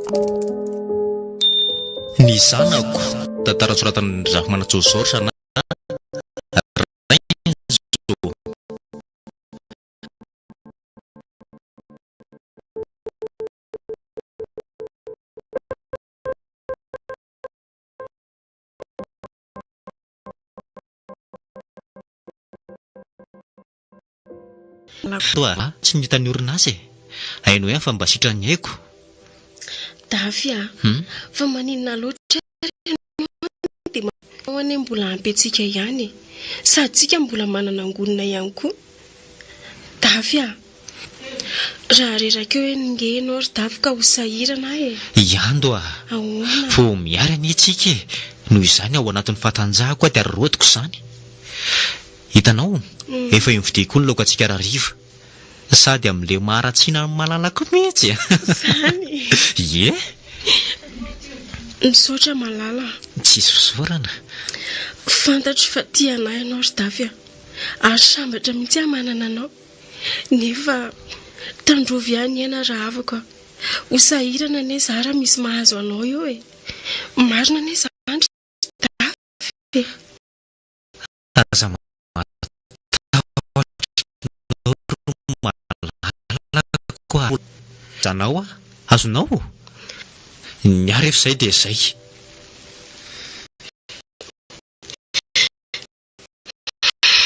Ny zanako tantara soratany Ramanatsosorsa na toa tsy nitany orinasa hainao ihany fa mba sitrany haiko Dafia fa maninona loatra dia any mbola ampetsika ihany sady tsika mbola manana angonina ihany koa Dafia raha reraka hoe ningenao ry Dafy ka ho sahirana ihando ahoana fo miara ny itsika noho izany ao anatin'ny fatanjahako dia rotiko izany hitanao efa invidia koa ny laokantsika rariva sady amin'ilay maharatsiana malalako mihitsy Zany ye misaotra malala tsy sosorana fantatro fa tia anay ianao ry Dafia ary sambatra mihitsy manana anao nefa tandrovy ihany iana raha afaka ho sahirana ane zara misy mahazo anao eo marina ane zany Dafy aza malalako zanao azonao niary efa izay dia izay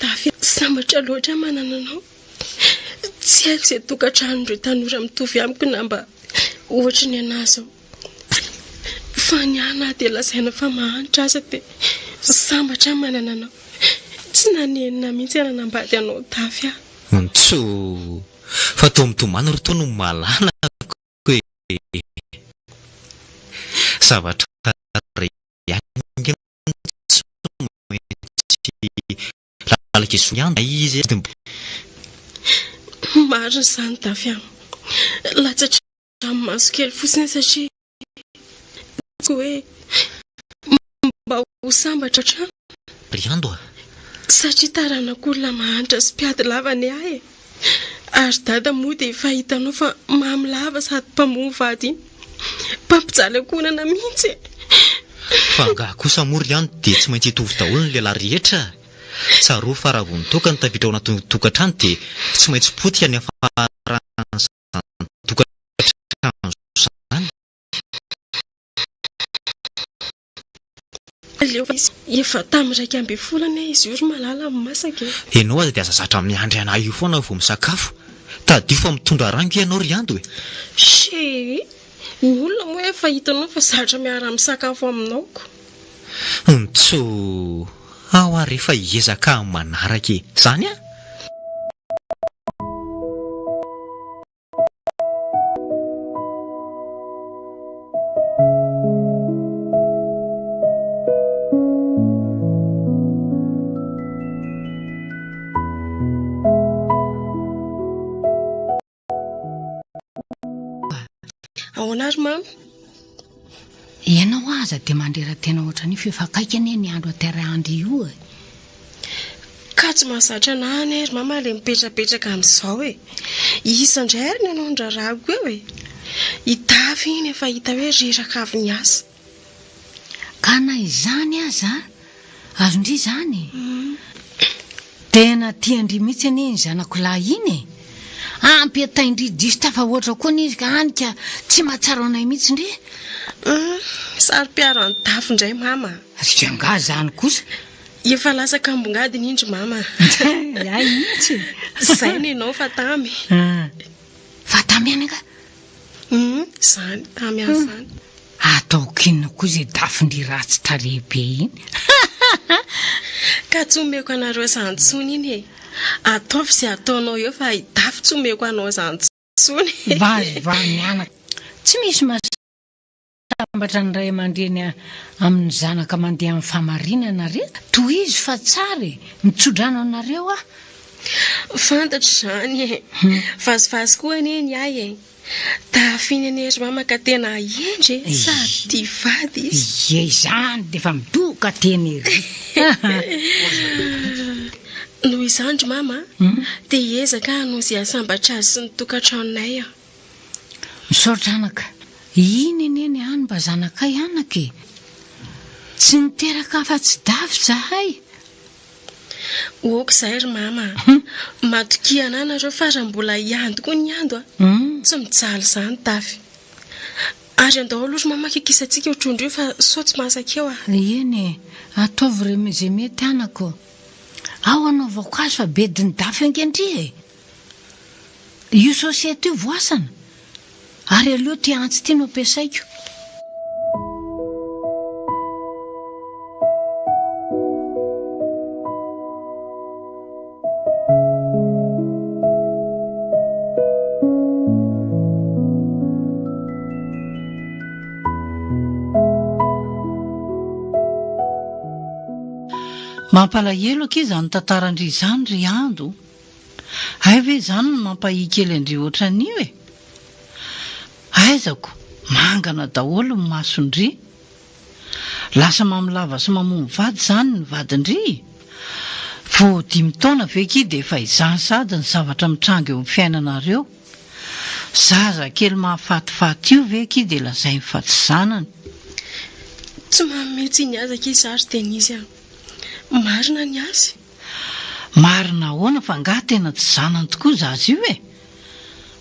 Dafy sambatra loatra manana anao tsy haiko izay tokantrano ireo tanora mitovy amiko na mba ohatra ny anazy fa ny ana dia lazaina fa mahantra aza dia sambatra manana anao tsy nanenina mihitsy ananambady anao Dafy ntso fa tomitomany ry toa no malalako zavatra ihany lalaka isoiany izy marina izany Dafy latsatra amin'ny maso kely fotsiny satria hoe mba ho sambatra trano riando satria taranak'olona mahantra sy mpiady lava ny ahy ary dada moa dia efa hitanao fa mamy lava sady mpamono vady iny mpampijaly ankonana mihitsy fa ngaha kosa moa riando dia tsy maintsy hitovy daholo ny lehilahy rehetra tsaroa fa raha vao nitoka ny tavitra ao anaty tokantrano dia tsy maintsy potika ny afarany tokantrano izany efa tamin'ny 2 izy io ry malala amin'ny masaka ianao aza dia aza zatra amin'ny andry anahy io foana vao misakafo tadio fa mitondra rango ianao riando she ny olona moa efa hitanao fa zatra miara misakafo aminaoko ntso ao ary rehefa hiezaka amin'ny manaraka zany ahoana ary mamy ianao aza dia mandrera tena ohatrany fefakaika ane ny andro aterandro io ka tsy mahazatra nahany ary mama le mipetrapetraka amin'izao isandray ary ny anao ndrarako eo hitafy iny efa hita hoe reraka avy ny asa ka na izany aza azondry izany tena tiandry mihitsy anie ny zanako lahy iny ampy ataindridrista fa ohatra koa nizy ka hanika tsy mahatsara anay mihitsy ndry sary mpiaro any Dafy indray mama sianga zany kosa efa lasaka ambongady ny indry mama ay mihitsy izay ny ianao fa tamy any ka izany tamy any izany ataokinina koa izay Dafy ndry ratsy tarehibe iny ka tsy omeko anareo zantsony iny ataovy izay ataonao eo fa Dafy tsy omeko anao zantsony va mianaka tsy misy masambatra ny ray aman-dreny amin'ny zanaka mandeha amin'ny famarinana rehetra toy izy fa tsara mitsodrano anareo fantatro izany vazivazy koa aneny ahy Dafy iny anery mama ka tena endry sady vady izy izany dia efa midoka teny ery noho izandry mama dia ezaka hanao izay asambatra azy sy ny tokantranonay misaotra anaka iny eneny any mba zanakay anake tsy niteraka afa tsy davy zahay oka izay ry mama matokiana anareo fa raha mbola iando koa ny ando tsy mijaly izany dafy ary andao ry mama kikisantsika otrondro io fa sao tsy masaka eo eny ataovy izay mety anako ao anaovako azy fa bediny dafy ankendri io sosiety io voasana ary aleo ty antsy ty no ampiasaiko mampalahelo aky izany tantarandry izany ry ando hay ve izany no mampahikely andry ohatran'io aizako mangana daholo ny masondry lasa mamilava sy mamomy vady izany ny vadindry vo 5 taona veky dia efa izany sady ny zavatra mitrango eo amin'ny fiainanareo zaza kely mahafatifaty io veky dia lazay fa tsy zanany tsy mametsy ny azaka izary Denise marina ny azy marina ahoana fa ngah tena tsy zanany tokoa zazy io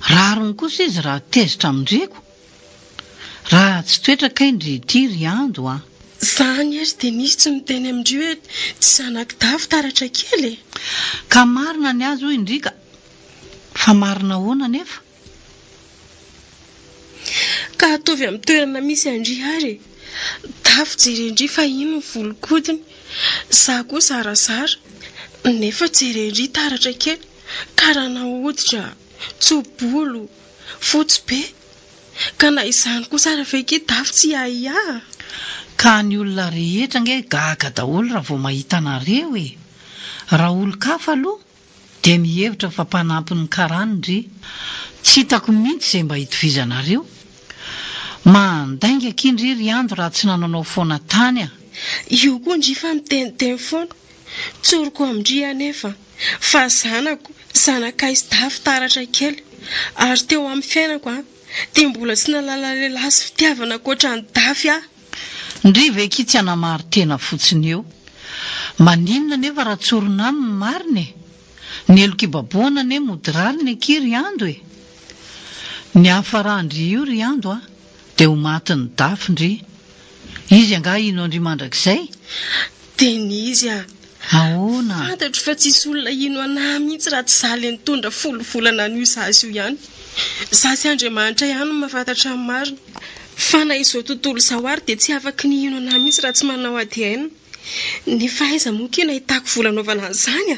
rarony kosa izy raha tezitra amindreko raha tsy toetra kaindry ity ry ando zany ery Denise tsy miteny amindrio hoe tsy zanak davy taratra kely ka marina ny azy hoy indrika fa marina ahoana nefa ka ataovy amin'ny toerana misy andry ary davy jerendry fa ino ny volokodiny za koa zarazara nefa jerendry taratra kely karana hoditra tsobolo fotsy be ka na izany koa sara feky davy tsy aiya ka ny olona rehetra nge gaga daholo raha vao mahita anareo raha olo-kafa aloha dia mihevitra fa mpanampiny karanindry tsy hitako mihitsy izay mba hitovizanareo mandainga akindry ry ando raha tsy nananao foana tany io koa ndry fa miteniteny foana tsoroko amindry anefa fa zanakaizy davy taratra kely ary teo amin'ny fiainako dia mbola tsy nalala lehilahy sy fitiavana koatra ny davy ndry veky tsy hanamary tena fotsiny eo maninona nefa raha tsoronany ny mariny ny elokibaboana ne modiraliny aky ry ando ny hafarandry io ry ando dia ho matiny dafy ndry izy angah ino andry mandrakizay Denise ahoana fantatro fa tsisy olona ino anahy mihitsy raha tsy zaly nitondra 10 volana an'io zazy io ihany zasy Andriamanitra ihany no mahafantatra ny marina fa na izao tontolo izao ary dia tsy afaky ny ino anahy mihitsy raha tsy manao ady aina ny fahaiza moa kina hitako volanaovana an'izany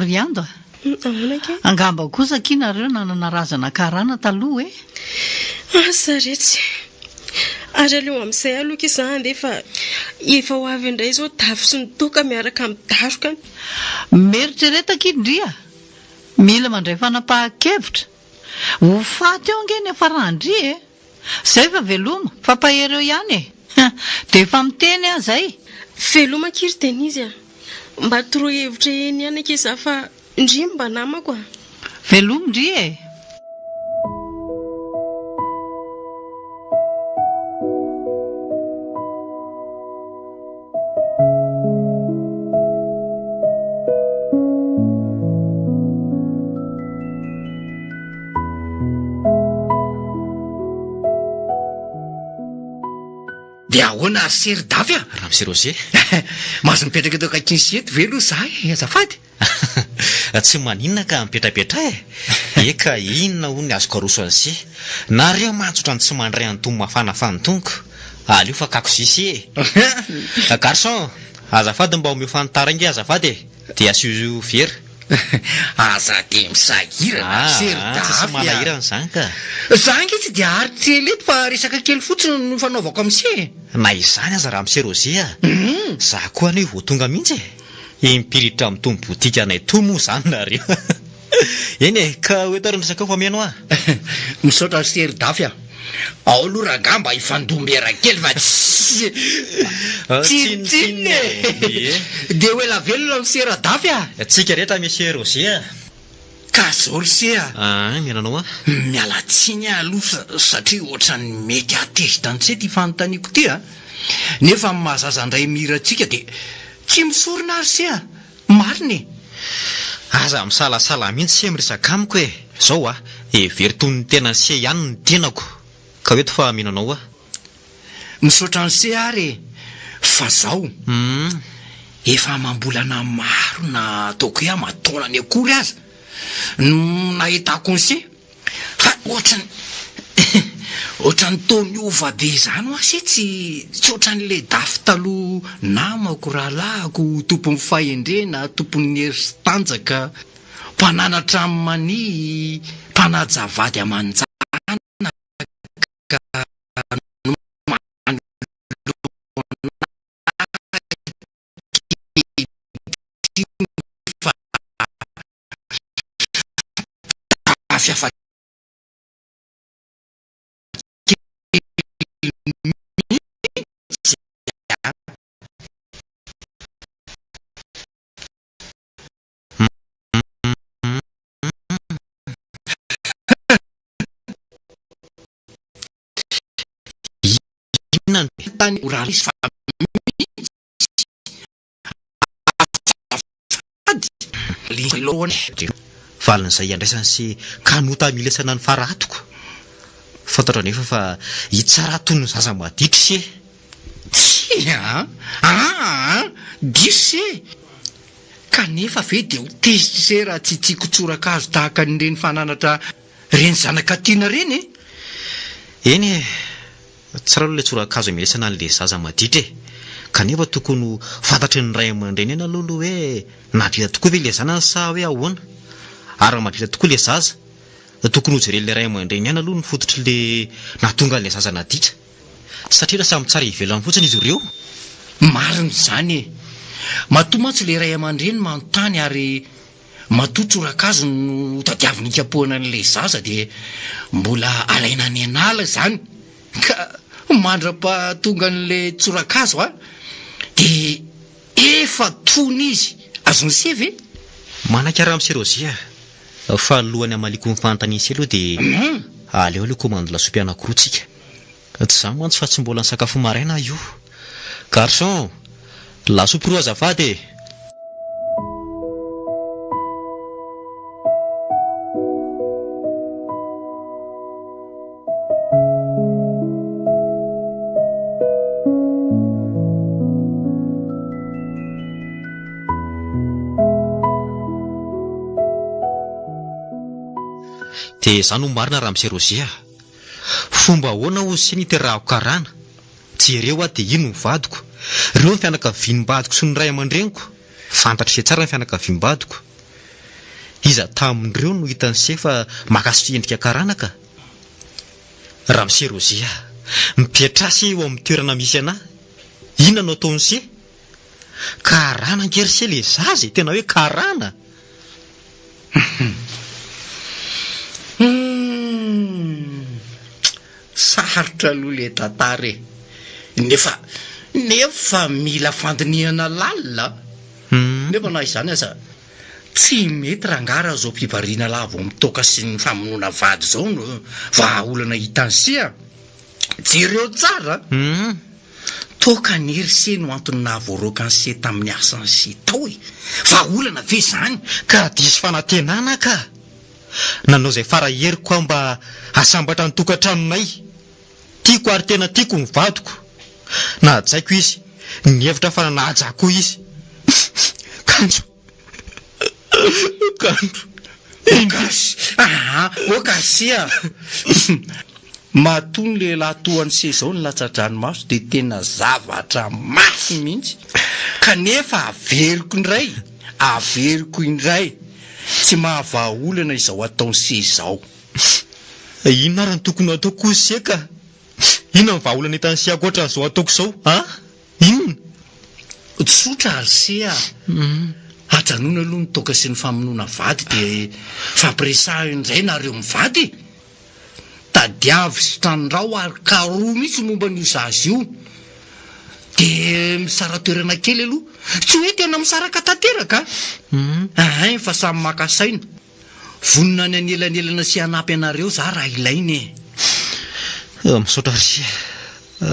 ry ando ahoana ke angamba kosa kinareo nanana razana karana taloha zaretsy ary aleo amin'izay aloka izany dia efa ho avy indray izao davy sy nitoka miaraka amin'ny daroka meritreretaka indria mila mandray fanapahan-kevitra ho faty eo ange ny afarandry izay fa veloma fa pahereo ihany dia efa miteny zay veloma kiry Denise mba toroa hevitra eny ihany ake za fa ndry mba namako veloma ndry dia ahoana ary sery davy raha misy Roger mahazo mipetraka eto akakinsety ve aloha zahay azafady tsy maninona ka mipetrapetra eka inona ho ny azoko aroso an'zy nareo matsotra ny tsy mandray antomo mafana fa nytongo alio fa kako sisy garçon azafady mba omeo fanotara inge azafady dia asio vera aza dia misahirana sery davy malahirana izany ka za nge tsy dia aritreleto fa resaka kely fotsiny no fanaovako amin'se na izany aza raha misy Roger za koa ane vao tonga mihitsy impiritra amin'ny tombo botika anay tomo izany nareo eny ka hoetarony sakafo amiano misaotra sery davy ao aloha raha ngamba ifandombera kely fa tsinitsiny dia hoe lavelona misera davy tsika rehetra misy Roger ka zao lisia miananao a mialatsiny aloha satria ohatrany mety atezitanyse ty fanontaniako ty a nefa mahazazandray miratsika de tsy misorona ary se a mariny aza misalasala mihitsy se miresaka amiko e zao a everitony tena se ihany ny tenako ka hoeto fa mihinanao a misaotra ny se ary fa zao efa mambolana maro na ataoko hoe mataona ny akory aza nahitako ny se fa ohatrany toniova be zany ho ase tsy ohatran'le dafy taloha namako rahalahako tompony fahendrena tompony heritanjaka mpananatra amin'ny mani mpanajavady amanjana fiafa tany oralis valin'izay andraisany sy kanota milesana ny faratoko fantatra nefa fa hitsaraton'ny zaza maditry se diso se kanefa ve de ho tezitra se raha tsy tiako tsorakazo tahaka nyreny fananatra reny zanaka tiana reny eny e tsara aloha le tsorakazo milesana an'le zaza maditra e kanefa tokony fantatry ny ray aman-dreny ena alohaloha hoe nadrita tokoa ve le zanany sa hoe ahoana ary madritra tokoa le zaza tokony hojeren'le ray aman-dreny ihany aloha ny fototry le nahatonga an'le zaza naditra satria raha samy tsara ivelany fotsiny izy ireo mariny zany e matoa mantsy le ray aman-dreny manontany ary matoa tsorakazo no tadiaviny ikapohana an'le zaza de mbola alaina ny anala zany ka mandra-pahatonga an'le tsorakazo a de efa tony izy azony se ve manakara amin'ny serozia fa alohany amaliko ny fantaninsy aloha de aleo aloha komando lasopy anakorotsika tsy zany mantsy fa tsy mbola ny sakafo maraina io garçon lasopy roa azafady de zany ho marina raha miserozia fomba ahoana ho sy niterahako karana jereo a de ino ny vadiko reo ny fianakaviam-badiko sy ny ray aman-dreniko fantatra se tsara ny fianakaviam-badiko iza tamindreo no hitany se fa makasy endrika karanaka raha miserozia mipetrasy eo amin'ny toerana misy anahy inona no ataony se karana ngery se le zazy tena hoe karana saharitra aloha le tatare nefa mila fandinihana lalina nefa na izany aza tsy mety rangara zao mpivarina lavo mitoka sy ny famonoana vady zao no vahaolana hitansia jereo tsara toka ny hery se no antony nahavoaroaka ny se tamin'ny asany se tao e vahaolana ve zany ka diso fanantenana ka nanao zay faraheriko aho mba asambatra ny tokantranonay tiako ary tena tiako ny vadiko nahajaiko izy ny hevitra fa nahajako izy kanjo okasia matony le lahatohany se zao ny latsadranomaso de tena zavatra mafy mihitsy kanefa averiko indray tsy mahavaolana izao ataony se zao inona ary ny tokony ataoko se ka inona ny vahaolana hitany se akoatra zao ataoko zao inona tsotra ary se ajanona aloha nitoka sy ny famonoana vady de fampiresaha indray nareo mivady tadiavy sy tranondrao ary karoa mihitsy momba n'io zazy io de misara toerana kely aloha tsy hoe tena misaraka tanteraka fa samy makasaina vonina ny anelanelana sy hanampy anareo za raha ilainy misaotra ry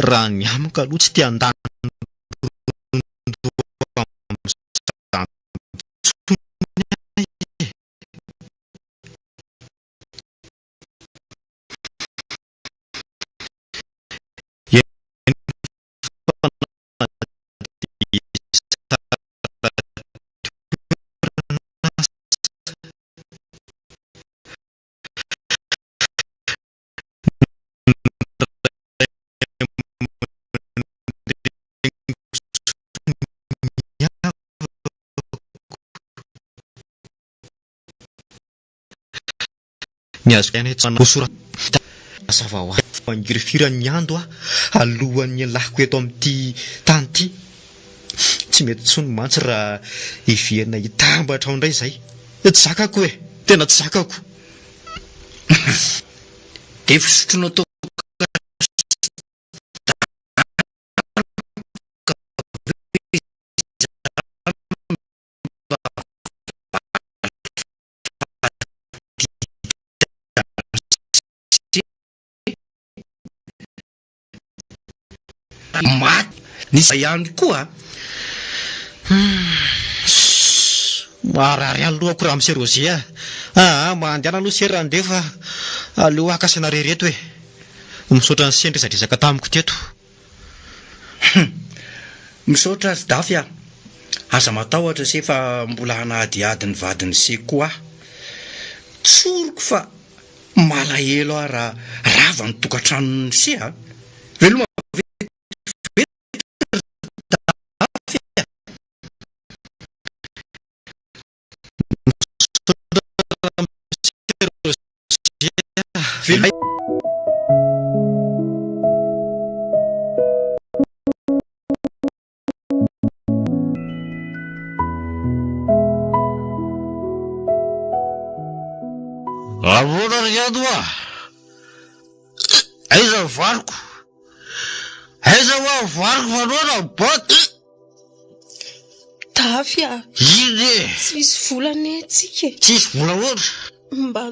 raha ny amiko aloha tsy tia andany ny azo soratra sava ho angirifiran'ny ando alohan'ny lahiko eto amin'ity tany ity tsy mety tsony mantsy raha iviana hitambatra ao indray izay tsy zakako hoe tena tsy zakako dia fisotronao to maty nisy ihany koa marary alohako raha misy rosé mandehana aloha sery randefa aleo akasana rereto hoe misaotra ny sendresadresaka tamiko teto misaotra azy dafy aza matahotra se fa mbola hanahadiady ny vadiny se koa tsoroko fa malahelo raha rava ny tokantranony se veloma Avona riado aiza variko aiza hoa variko vanona boty Dafy ine tsy misy volana etsika tsisy vola oatra mba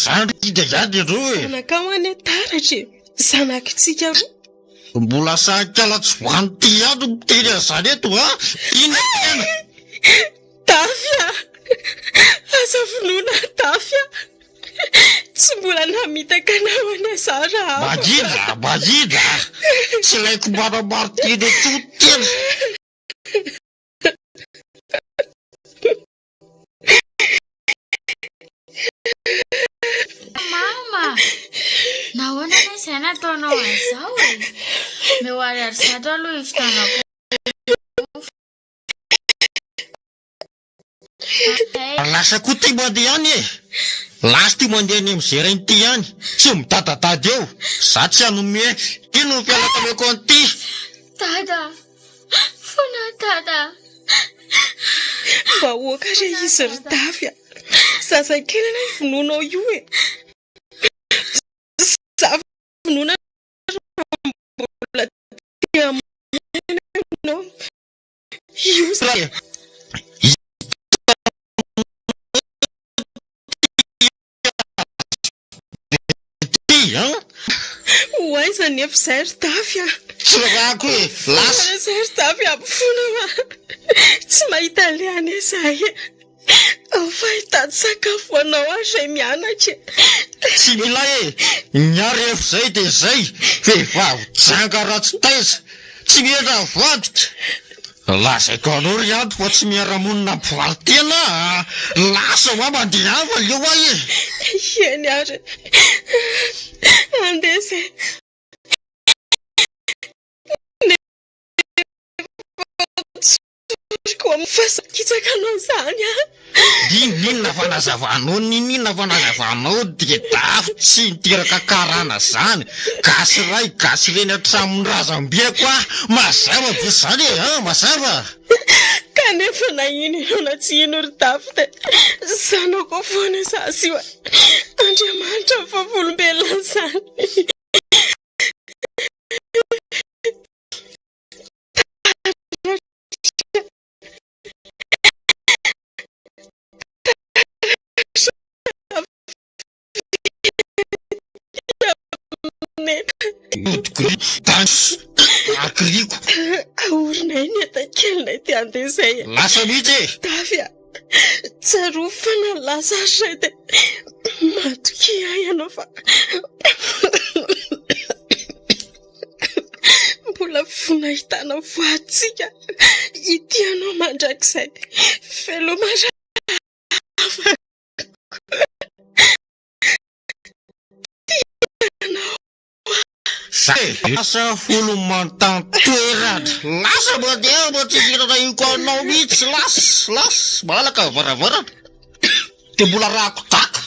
zandrykidazady ro e anakamany ataratra zanakitsika roa mbola sankalatsy voany ty ando miteny azany eto ina tena Dafy asa vonoina Dafy tsy mbola namitaka namana zara majida tsy laiko manamaro teny eto tena Mama, nahoana ny izay nataonao an'izao e? Mihoary ary zato aloha ivitanako. lasa koa ty mandeha ihany e lasa ty mandeha any am'izay ity ihany tsy mitadadady eo za tsy hanome ino ny fialatameko an'ity Dada, fona dada. mba hoaka re izy ry Dafy zazakelana vononao io e za vonona mbola tia monao io hoaiza nefa izay ry Dafy tsy rako hoe lasa zay ry Dafy ampifona tsy mahita liany izay ao fahitady sakafo anao azay mianatra tsy mila miary efa zay dia zay vehivavy janga ratsy taiza tsy mihatra vaditra lazaiko anao ry ando fa tsy miara-monina mpivaly tena lasa hoa mandeha ava leo ahy eny ary andeha zay ko koa fasakitsakanao zany a. Ninona fanazavanao, ninona fanazavanao dia dafy tsy niteraka karana zany. Gasy ray, gasy reny hatramin'ny razam-biako a. Mazava be zany e, mazava. Kanefa na ino ianao tsy ino ry dafy de zanako foana zasy io. Andriamanitra fahavolombelona zany. Agriko aorinay ny atan-kelinay ty andeha zay lasa mihitsy dafy a tsaroa fa na lasa ray de matoky ahy ianao fa mbola fonahitana voatsika ity anao mandrakizay felomara lasa folo mantantoeratra lasa mandeha mba tsy firana io ko anao mihitsy las malaka varavaratra de mbola rako taka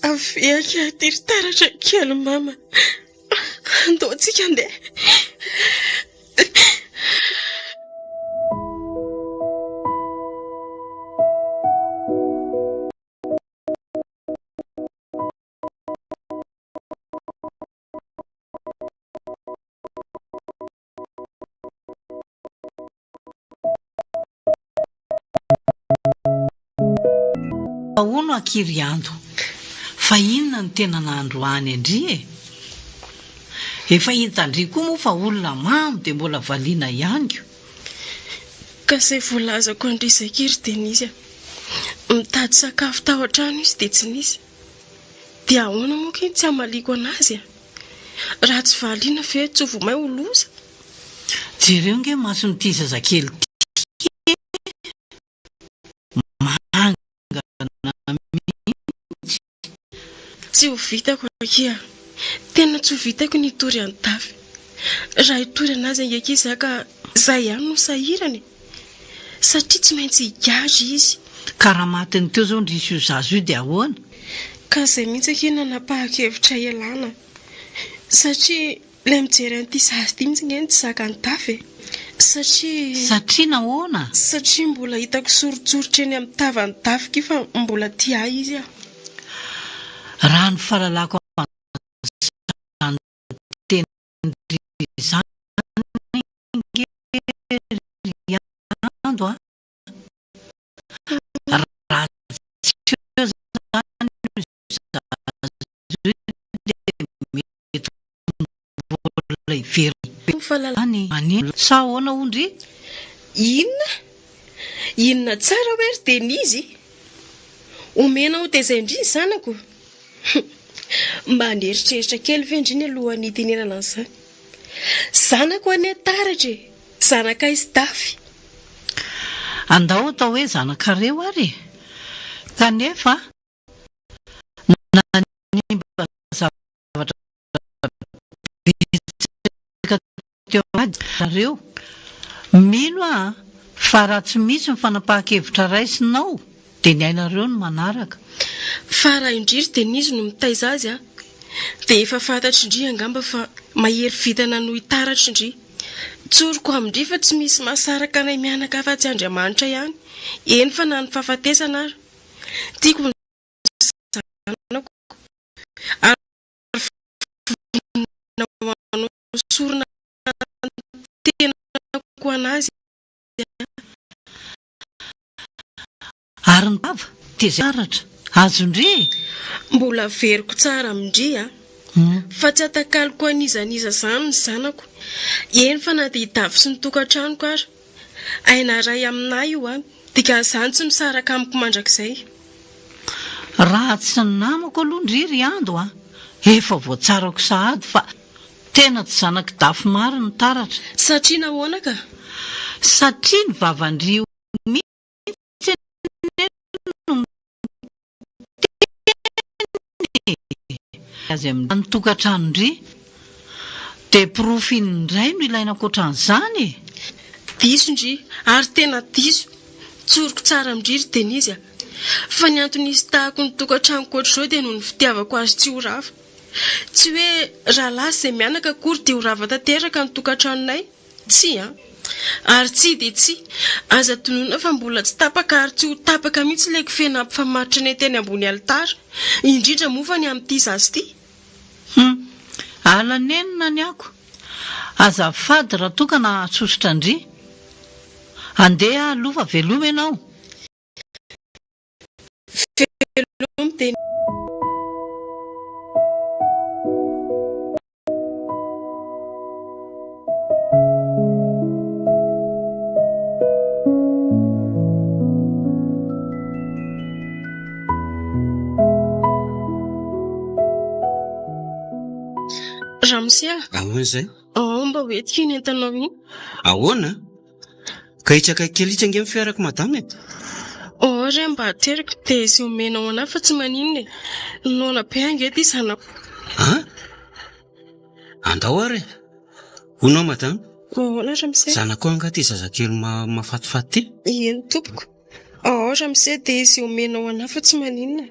aviaka ty ry taratra kely mama andoatsika andeha. Ahoana Ankiry Ando, fa inona ny tena nandroany andry e? Efa hitandry koa moa fa olona mamy dia mbola valiana ihany ko. Ka zay voalazako andrisakiry Denise mitady sakafo tao an-trano izy dia tsy nisy. Dia ahoana moa keny tsy hamaliko anazy a? Raha tsy valiana fe tsy vomay ho loza. Jereo nge mason'ity zazakely tsy ho vitako akia, tena tsy ho vitako ny tory any tafy. Raha hitory anazy angekizy ka zay ihany no sahirany satria tsy maintsy higazy izy. Karaha matiny teo zao ndrisy io zazo io dia ahoana? Ka zay mihitsy akia nanapahakevitra ialana satria ilay mijery an'ity zazy ity mihitsy ngeny tsy zaka ny tafy satria nahoana? Satria mbola hitako soritsoritra eny amin'ny tavany tafy ki fa mbola tia izy a. Raha ny fahalalako zany ando a raha tsy mety mbola iveriny fahalalany sa ahoana ondry? Inona tsara hoe ry Denise omena ho tezay indri zanako. Mba neritreritra kely vendriny alohan'ny tenenana an'izany. Zanako ane taratra e, zanaka izy dafy. Andao atao hoe zanakareo ary kanefa nanimba zavatra reo mino a fa raha tsy misy mifanapaha-kevitra raisinao dia ny ainareo no manaraka. Fa raha indriry Denise no mitaiza azy a dia efa fantatry indri angamba fa mahery vitana no hitaratra indri. Tsoriko amindri fa tsy misy masaraka anay mianaka afa-tsy Andriamanitra ihany. Eny fa na ny fahafatesana ary tiako ny zanako ary sorona tenako anazy ary ny bava tezaratra azondri mbola veriko tsara amindri a fa tsy atakaliko anizaniza zany ny zanako. Eny fa na dia hitavy sy ny tokantranoko ary aina ray aminay io a dika zany tsy misaraka amiko mandrakizay. Raha tsy namako aloha ndriry ando a efa voatsarako sahady fa tena tsy zanaky dafy maro ny taratra. Satria nahoana ka? Satria ny vavandrio mihitsy azy amin'ny tokantrano ndry dia profiny indray no ilaina ankoatran'izany. Diso ndry ary tena diso. Tsoroko tsara amindriry Denise. Fa ny antony isy tahako ny tokantranoko ohatr'izao dia noho ny fitiavako azy tsy ho rava. Tsy hoe rahalahy izay mianaka akory dia ho rava tanteraka ny tokantranonay. Tsy ary tsy dia tsy. Aza tonoina fa mbola tsy tapaka ary tsy ho tapaka mihitsy ilay kofena ampifamaritra ny teny ambony alitara. Indrindra moa fa ny amin'ity zazy ity. Alanenina ny ako. Azafady raha tokana atsosotra ndry. Andeha aloha veloma ianao. Veloma dia Ramsia. Ahoana izay? Mba hoetika iny entanao iny. Ahoana? Ka hitsaka kely itsy ange fiarako madame? Ry mba ateriko dia izay omenao anahy fa tsy maninona. Noana be ange ity zanako. Andao ary. Honao madame? Ahoana Ramsia? Zanako angaty zazakely mahafatifaty ty. Eny tompoko. Ramsia dia izay omenao anahy fa tsy maninona.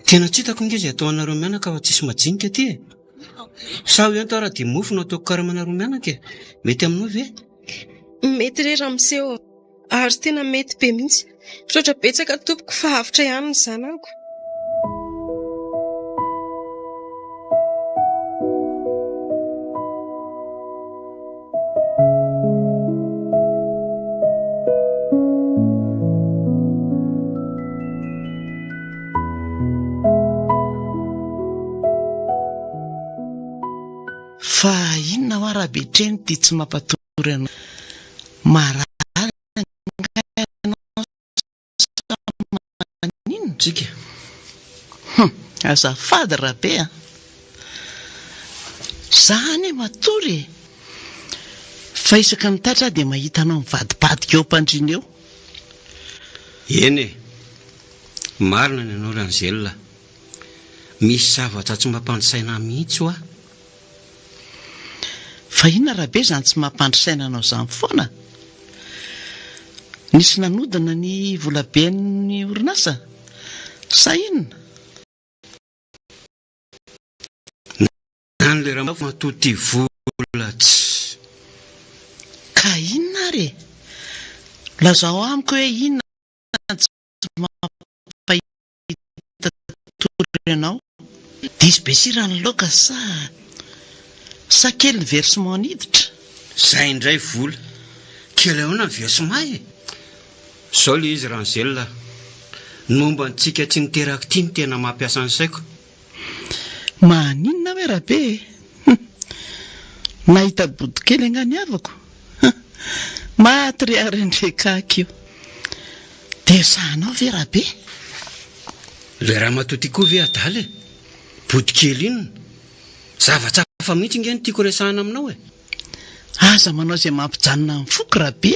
Tena tsy hitako nge izay atao anareo mianaka fa tsisy majinika ty e. Sa ho ento ara-dia mofo no ataoko karamanareo mianaka e. Mety aminao ve? Mety re Ramsia ary tena mety be mihitsy. Sotra betsaka tompoko fa avitra ihany ny zanako. Fa inona ho arabetreny ty tsy mampatory anao marary maninona tsika. Azafady rabe zany matory fa isaka mitatra dia mahita anao mivadibadika eo am-pandriana eo. Eny e, marina ny anao Rangelina. Misy zavatra tsy mampandrisaina mihitsy ho fa inona rabe zany tsy mampandrisaina anao izany foana? Nisy nanodina ny volaben'ny orinasa sa inona? Nany le raha matoty vola tsy. Ka inona ary? Lazao amiko hoe inona tsy mampahita tory ianao? Diso be sira ny laoka sa kely ny versement niditra? Zay indray vola. Kely ahoana ny versement e? Sao le izy Rangelina. Momba antsika tsy niteraka ty ny tena mampiasa ny saiko. Maninona hoe rabe? Nahita body kely angany avako. Maty ry arendrekaka io. Dia sahanao ve rabe? Le raha matoty koa ve adala e? Body kely inona? Zavatra hafa mihitsy nge ny tiako resahana aminao e. Aza manao izay mampijanona amin'ny foko rabe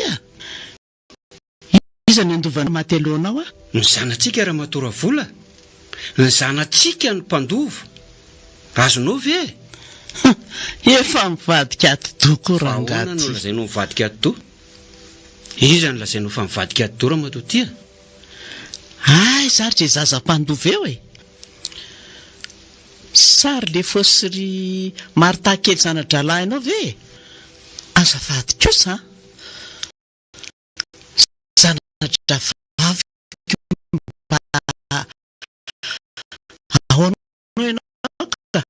Iza ny andovana maty alohanao Ny zanatsika raha matora vola. Ny zanatsika ny mpandovo. Azonao ve? Efa mivadika atodoko rangaty. Ahoana no lazainao mivadika ato? Iza ny lazainao fa mivadika ato raha matotia? Sary izay zaza mpandovo eo e. Sary le fosy Marta kely zana-dralahy ianao ve? Azafady kosa zana-dravavy mba ahoana ianao ka?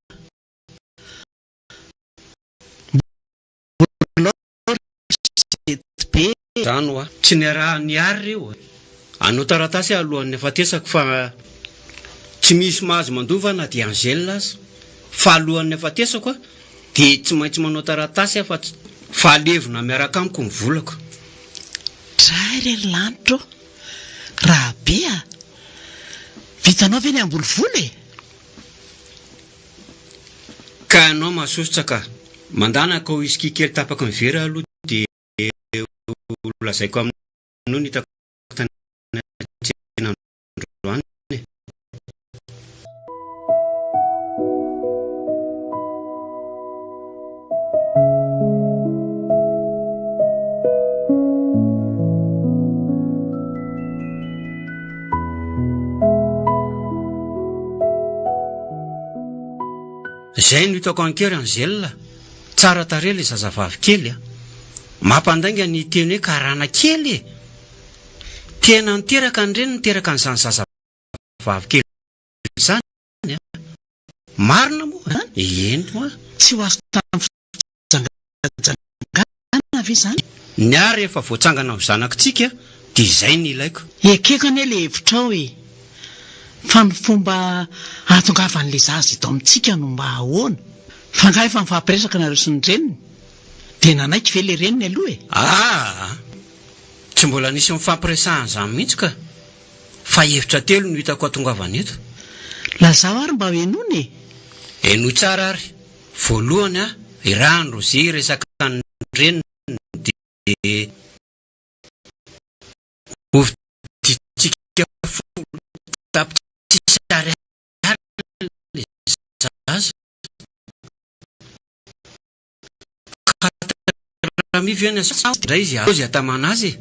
Zany ho tsy ny araha ny ary reo. Anao taratasy alohan'ny afatesako fa tsy misy mahazo mandova na dia Angela aza. Fa alohan'ny afatesako dia tsy maintsy manao taratasy fa alevina miaraka amiko ny volako. Dray re lanitro raha be vitanao ve ny ambolo vola e? Ka ianao mahasosotra ka mandanaka ho isky kely tapaka ny vera aloha dia lazaiko aminao ny hitako tany androany. Izay no hitako ankery Angela. Tsara tarehy ilay zazavavy kely a. Mampandainga ny teny hoe karana kely e. Tena niteraka ny reny niteraka n'izany zazavavy kely izany a. Marina moa. Eny moa. Tsy ho azo tamijangana ve izany? Ny ary efa voatsangana ho zanakitsika dia izay ny ilaiko. Ekeko anie ilay hevitrao e. Fa ny fomba ahatongavan'ilay zaza eto amintsika no mba ahoana. Fa nga efa mifampiresaka nareo sy ny reniny. Dia nanaiky ve ilay reniny aloha e? Tsy mbola nisy mifampiresahana izany mihitsy ka. Fa hevitra telo no hitako ahatongavana eto. Lazao ary mba hoenony e. Eno tsara ary. Voalohany irano Rozy resaka ny reniny dia oviditsika tapitsisary zaza. Mivy ray izy azy atamana azy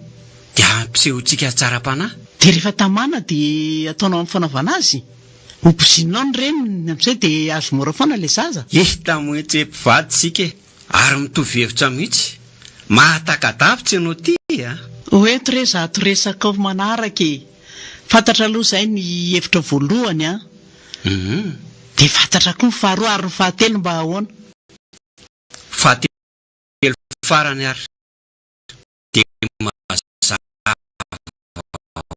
dia ampisehotsika tsara-panahy. Dia rehefa tamana dia ataonao amin'ny fanaovana azy. Ompizinao ny reniny amin'izay dia azo mora foana ilay zaza. Tamoetsy mpivaditsika ary mitovy hevitra mihitsy. Mahatakadavitra ianao ty a. Oeto re zato resaka manaraka e. Fantatra aloha izay ny hevitra voalohany a. Dia fantatra koa ny faharoa ary ny fahatelo mba ahoana. Fahatelo farany ary dia mazava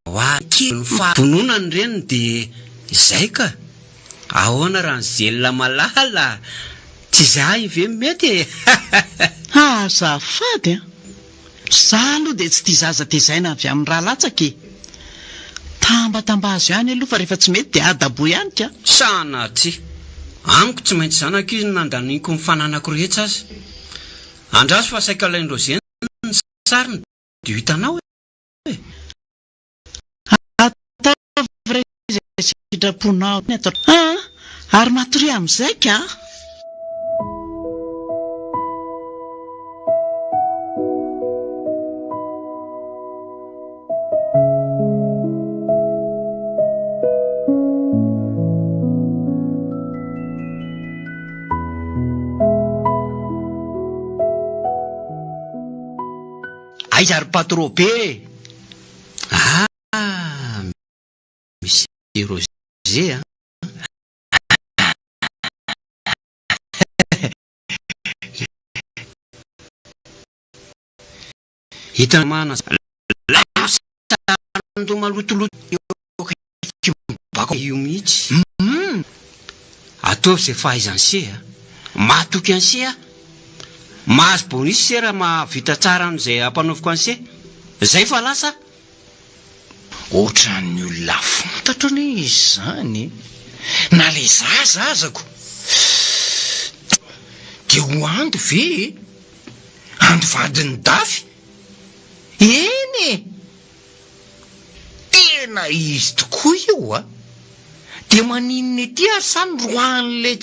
hoaky ny fahatononany reny dia izay ka. Ahoana raha ny zelona malala tsy zahay ve mety e. Azafady a. Zaho aloha dia tsy tia zaza tezaina avy amin'ny raha latsaka e. Tambatamba azo ihany aloha fa rehefa tsy mety dia adabo ihany ka. Sanatsy. Amiko tsy maintsy zanako izy nandaniko ny fananako rehetra azy. Andraso fa saika ilainy Rozy ny sariny dia hitanao e. Ataovy izay sitraponao ny atao. Ary matory amin'izay ka. Aiza ary patro be. Misy Rozy a. Hita mana lasando malotoloto io mihitsy. Ataovy izay fahaizany se a. Matoky any se a. Mahazo bonisy se raha mahavita tsara an'izay ampanaoviko any se. Izay fa lasa Ohatran'ny olona fantatra ny izy izany. Na le zaza azako. Dia ho ando ve? Ando vadiny dafy? Eny e. Tena izy tokoa io a. Dia maninona ety ary sany roan'ilay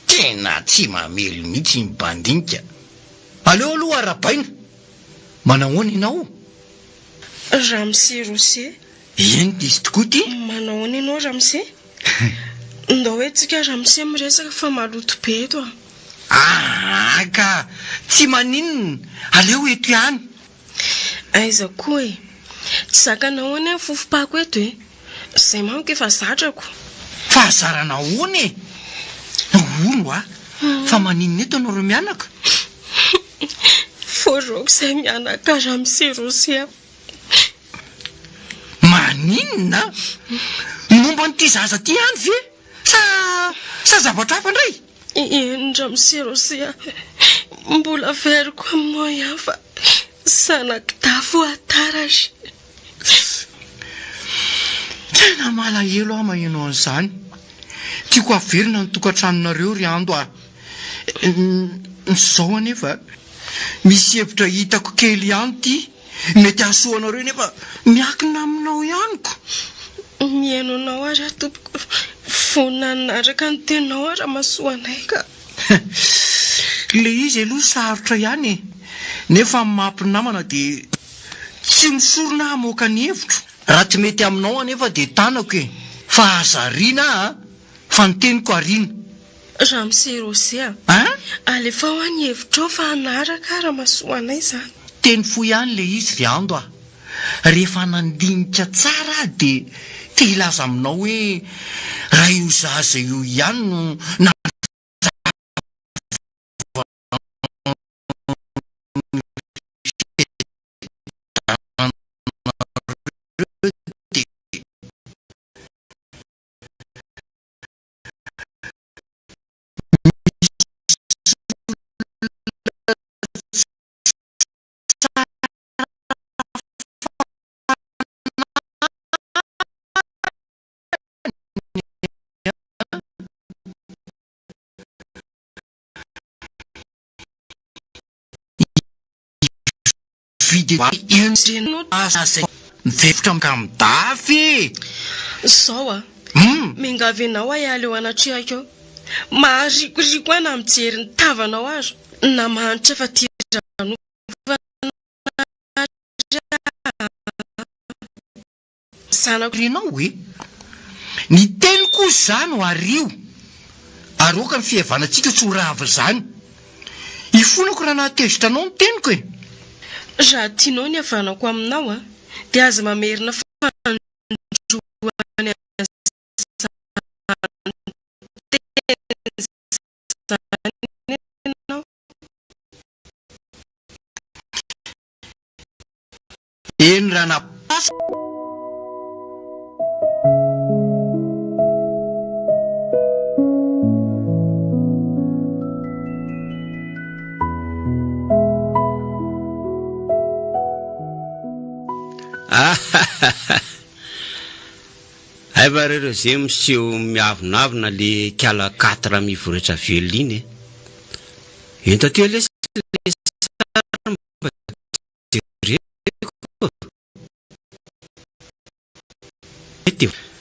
tena tsy mamely mihitsy ny bandinika. Aleo aloha arabaina. Manahoana ianao? Ramose Rozy. Eny izy tokoa ty. Manahoana ianao Ramose? Ndao hoe tsika Ramose miresaka fa maloto be eto a. Ka tsy maninona. Aleo eto ihany. Aiza koa e. Tsy zakana hoana ny fofopako eto e. Izay manko efa zatrako. Fa zarana hoana e. Ono a. Fa maninona eto anao mianaka? Foroko izay mianaka Ramose Rozy a. Maninona? Momba n'ity zaza ty ihany ve? Sa zavatra hafa indray? Eny Ramose Rozy a. Mbola veriko aminao ihany fa zanak'dafo ataratra. Tena malahelo aho maheno an'izany. Tiako averina ny tokantranonareo ry ando a. Izao anefa misy hevitra hitako kely ihany ty. Mety ahasoanareo nefa miakina aminao ihaniko. Mihaino anao ary tompoko. Voninanaraka ny tenao ary mahasoanay ka. Le izy aloha sarotra ihany. Nefa mampinamana dia tsy misorona amoaka ny hevitro. Raha tsy mety aminao anefa dia tanako e. Fa azariana fa nyteniko arina raha miserosea alefa ho any hevitra ao fa hanaraka ara-masoa anay zany teny fo ihany le izy viando rehefa nandinika tsara dia te hilaza aminao hoe raha io zaza io ihany no mivevitra amika midafy zao mingavy anao ahialy eo anatrehako eo maharikoriko ana mijery ny tavanao azo na mahanitra fa tirano sanako renao hoe ny teny koa zany ho ario ary oka ny fihavanantsika tsy ho rava zany ifonako raha nahatezitra anao ny teniko e raha tianao ny havanako aminao dia aza mamerina fanjoany eny raha napasa aivarereo zay miseho miavonavina le kiala 4 mivoretra veliny enta teo le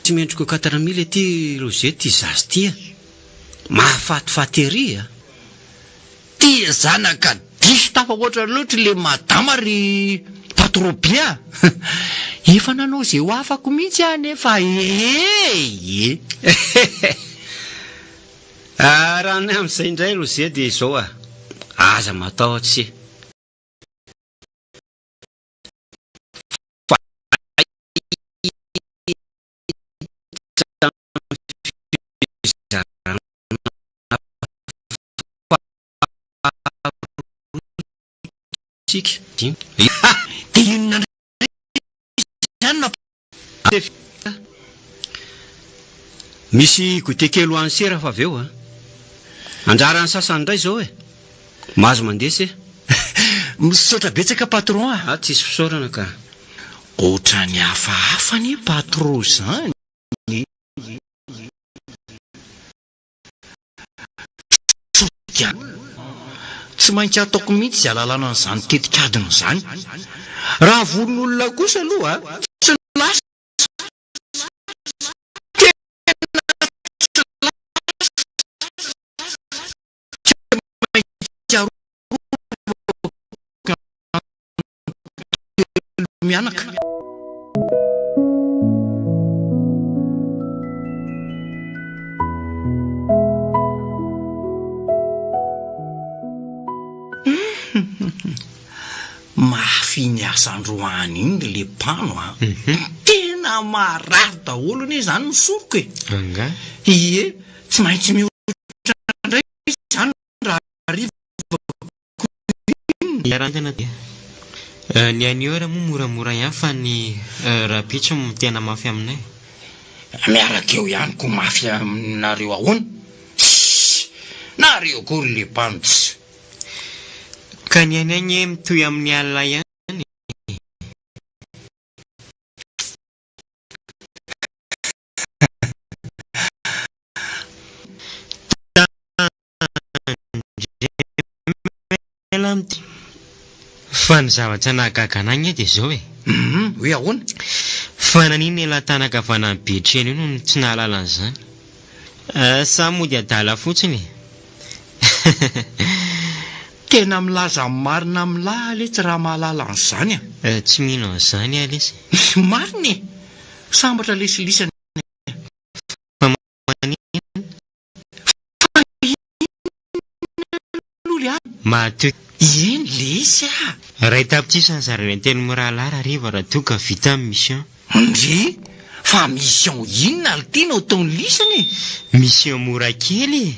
tsy mendriko 4000 ety rozety zazy tia mahafatifaty ery tia zanaka diso tafa oatra loatra le madama ry patropia efa nanao zay ho afako mihitsy anefa raha ny amin'izay indray rozety izao aza matahotsy misy goûté kely ho any sera fa avy eo anjarany sasany indray zao mahazo mandesy misaotra betsaka patron tsisy fisaorana ka otra ny hafahafa ny patron zany tsy maintsy ataoko mihitsy izay alalana n'izany tetikadina izany raha volon'olona kosa aloha tsy lasa mianaka mahafiny asandroany iny le pano tena marary daholo anie zany misoroko ie tsy maintsy mihoatra ndray zany raha arivantena ny aniora moa moramora ihany fa ny rapitso tena mafy aminay miaraka eo ihany ko mafy aminareo ahoana nareo kory le panotsy ka ny any agny mitoy amin'ny alina ihany fa ny zavatra nahagaga anagny dia zao hoe ahoana fa naniny latanaka vanany betreny io no tsy nahalala an'izany sa mody adala fotsiny tena milaza marina milahy ale tsy raha mahalala an'izany tsy mino an'izany alesy mariny sambatra lesilisany Mato eny lesy a ray tapitsisany zareo ny teny moralara riva raha toa ka vita amin'ny mission. ndre fa mission inona ny tena ho taony lisany Mission mora kely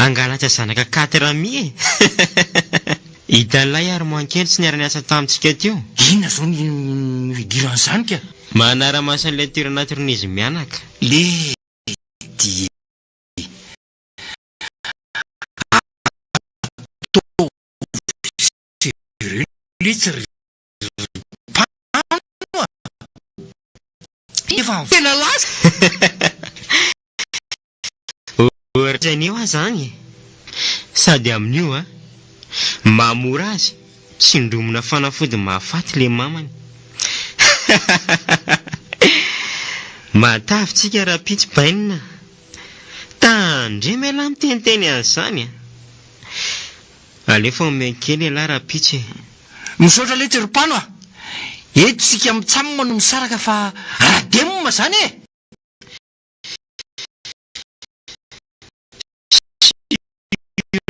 angalatra zanaka 4 mi hitan'ilay ary moankely tsy niara-niasa tamintsika teo. inona zao ny idiran'izany ka manara-masan'ilay toerana tournizy mianaka le di litsy efa tena lasa ohatr'izanio a zany sady amin'io a mamora azy tsy ndomina fanafody mahafaty le mamany. Matavitsika raha pitsy bainina tandre mela miteniteny an'izany alefa omeny kely ala raha pitsy misaotra le teropano a eto sika mitsamina no misaraka fa rademoma zany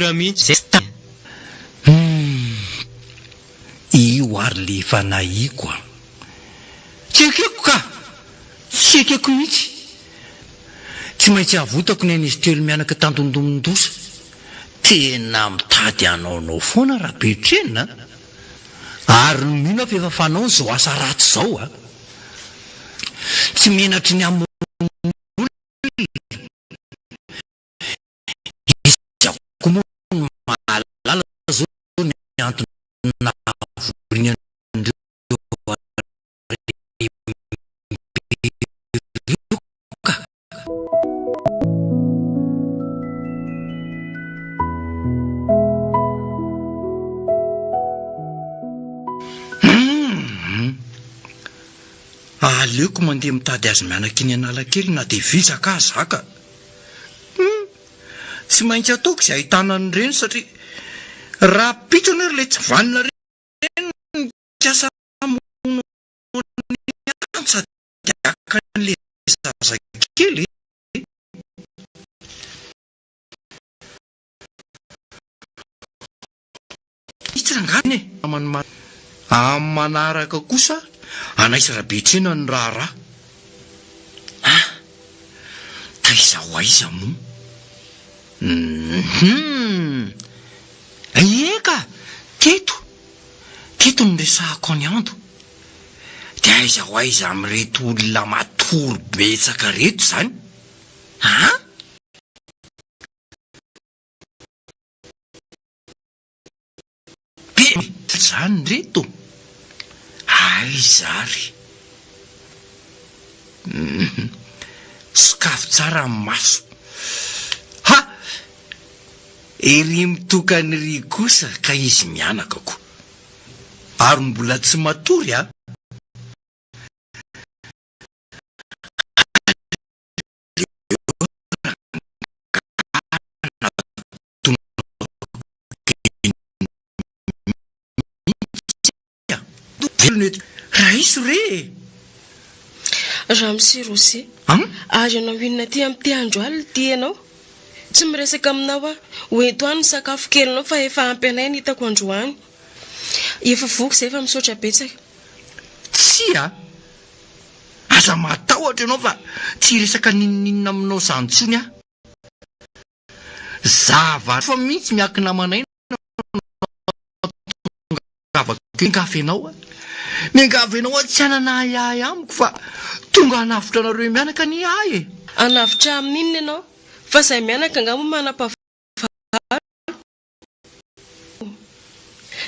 raha mihitsy io ary le efa nahiako a tsy ekeko ka tsy ekeko mihitsy tsy maintsy avotako ny an'izy telo mianaka tandondomindosa tena mitady anaonao foana raha petrenina ary mino fa efa fanao zao asa ratsy zao a tsy menatry ny amin'ny mahalala zao ny antony navoriany andreo ka aleoko mandeha mitady azy mianaka iny analakely na dia vitsaka azy zaka tsy maintsy ataoko izay ahitana ny reny satria raha pitso ry le tsy vanina reny kasa sady aka n'le zazakely itsyrangany amin'ny manaraka kosa anaisa rahabetrena ny raharaha taiza ho aiza moa eka teto ny resahako any ando dia aiza ho aiza amin'reto olona matory betsaka reto zany be zany reto aizary sakafo tsara amin'ny maso ha ery mitokany ry kosa ka izy mianaka ko ary mbola tsy matory a raha iso re raha misirosy ary anao inona ty amin'ny ty andro alina ty ianao tsy miresaka aminao a hoeto any ny sakafo kelinao fa efa ampy anay ny hitako androany efa voky zay efa misaotra betsaka tsy aza matahotra ianao fa tsy resaka ninninina aminao zany tsony zava fa mihitsy miakina manay miangavy ianao tsy anana ahy amiko fa tonga hanavitra anareo mianaka ny ahy anavitra amin'inona ianao fa zay mianaka angamo manam-pavalo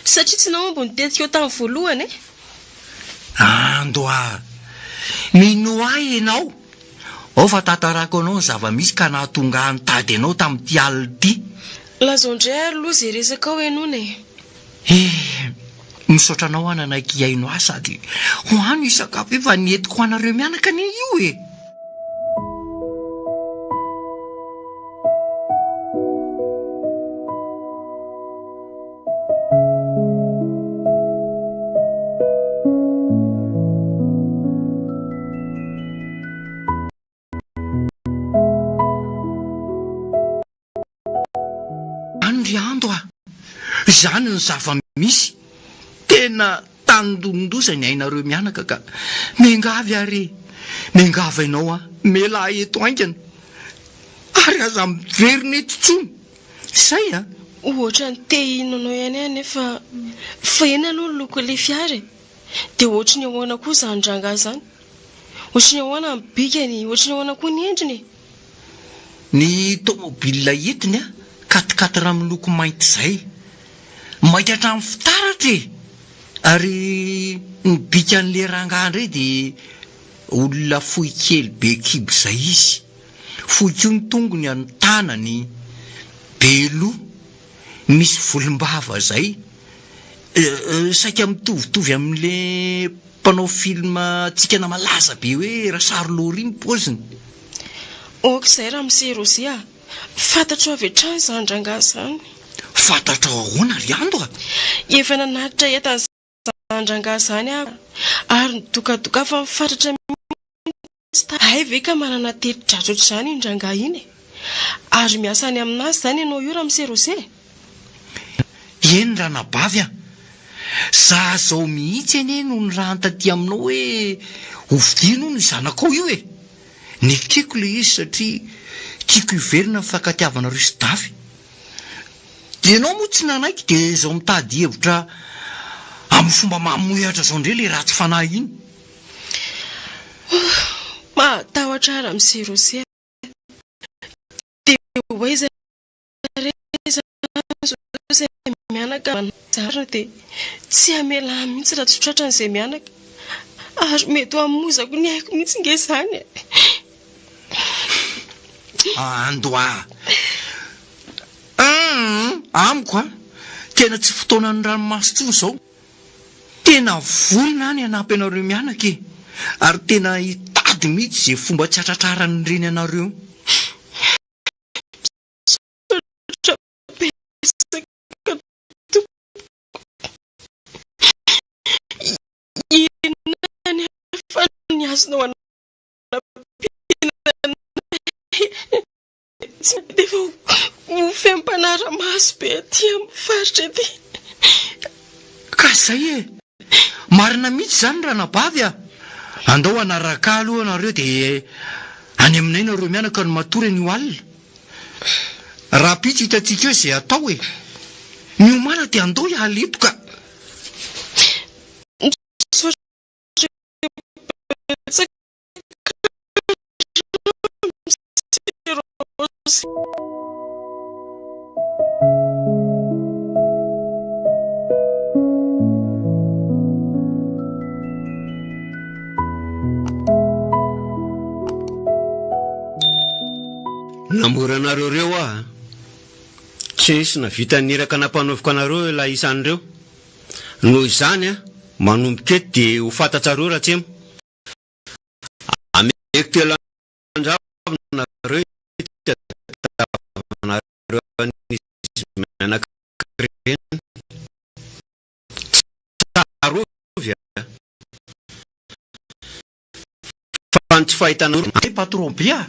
satria tsy naombo nitetika eo tamin'ny voalohany andoa mino ahy ianao ao fa tantarako anao ny zava-misy ka nahatonga nitady ianao tamin'ity alina ity lazao indray ary loha zay resaka ao ianona misaotra anao ananaiky iaino ahy sady ho ano isakafo efa nientiko ho anareo mianaka ny io andry ando Izany ny zava-misy tena tandondosany ainareo mianaka ka mengavy ary mengava ianao a mela eto aingana ary aza miverina eto tsony izay a ohatra ny te hinanao ihany a nefa fa eny aloha ny loko ilay fiara dia ohatra ny ahoana koa izany rangahy izany, ohatra ny ahoana ny bikany, ohatra ny ahoana koa ny endriny. Ny tômôbilina entiny a katikatira miloko mainty izay mainty hatramin'ny fitaratra ary ny bikan'le rangahy indray dia olona fohy kely be kibo izay izy, fohy koa ny tongony any tanany be loha misy volombava izay saika mitovitovy amin'le mpanao filma tsikana malaza be hoe Rasary Lori ny paoziny. Ok izay raha miserosy a fantatro avy hatrany izany rangahy izany. Fantatra ahoana ry ando a? Efa nanatitra etan'izany rangahy izany a ary nidokadoka fa mifantatra ay ve ka manana teri-dratsy ohatr'izany iny rangahy iny ary miasa any aminazy izany ianao io raha miserosy. Eny ranabavy a za zao mihitsy eny no ny raha antaty aminao hoe hovidino ny zanakao io nekeko le izy satria tiako iverina ny fankatiavana ry sy dafy. Dia ianao moa tsy nanaiky dia zao mitady hevitra amin'ny fomba mamohatra zao indray le ratsy fanahy iny. Matahotra raha miserosy dia hoe izay mianaka manjara dia tsy hamela mihitsy raha tsy tratra n'izay mianaka ary mety ho hamozako ny haiko mihitsy nge izany. Andoa amiko a tena tsy fotoana ny ranomasotro izao, tena volona any hanampy ianareo mianaka ary tena hitady mihitsy izay fomba tsy hatratrarany reny ianareo. Fempanara maso be aty amin'ny faritra ety. Ka izay marina mihitsy izany ranabavy a. Andao anaraka aloha anareo dia any aminay nareo mianaka no matory an'io alina. Raha pitsy hitantsika eo izay atao ny omana dia andao hialetoka. Namoranareo reo a tsy nisy navita niraka nampanaoviko anareo ilay isan'ireo. Noho izany a manomboka eto dia ho fantatsareo raha tsy ameko telo andravanareo nareo anisy mianaka reny tsarovy a fa ny tsy fahitanareo patron be a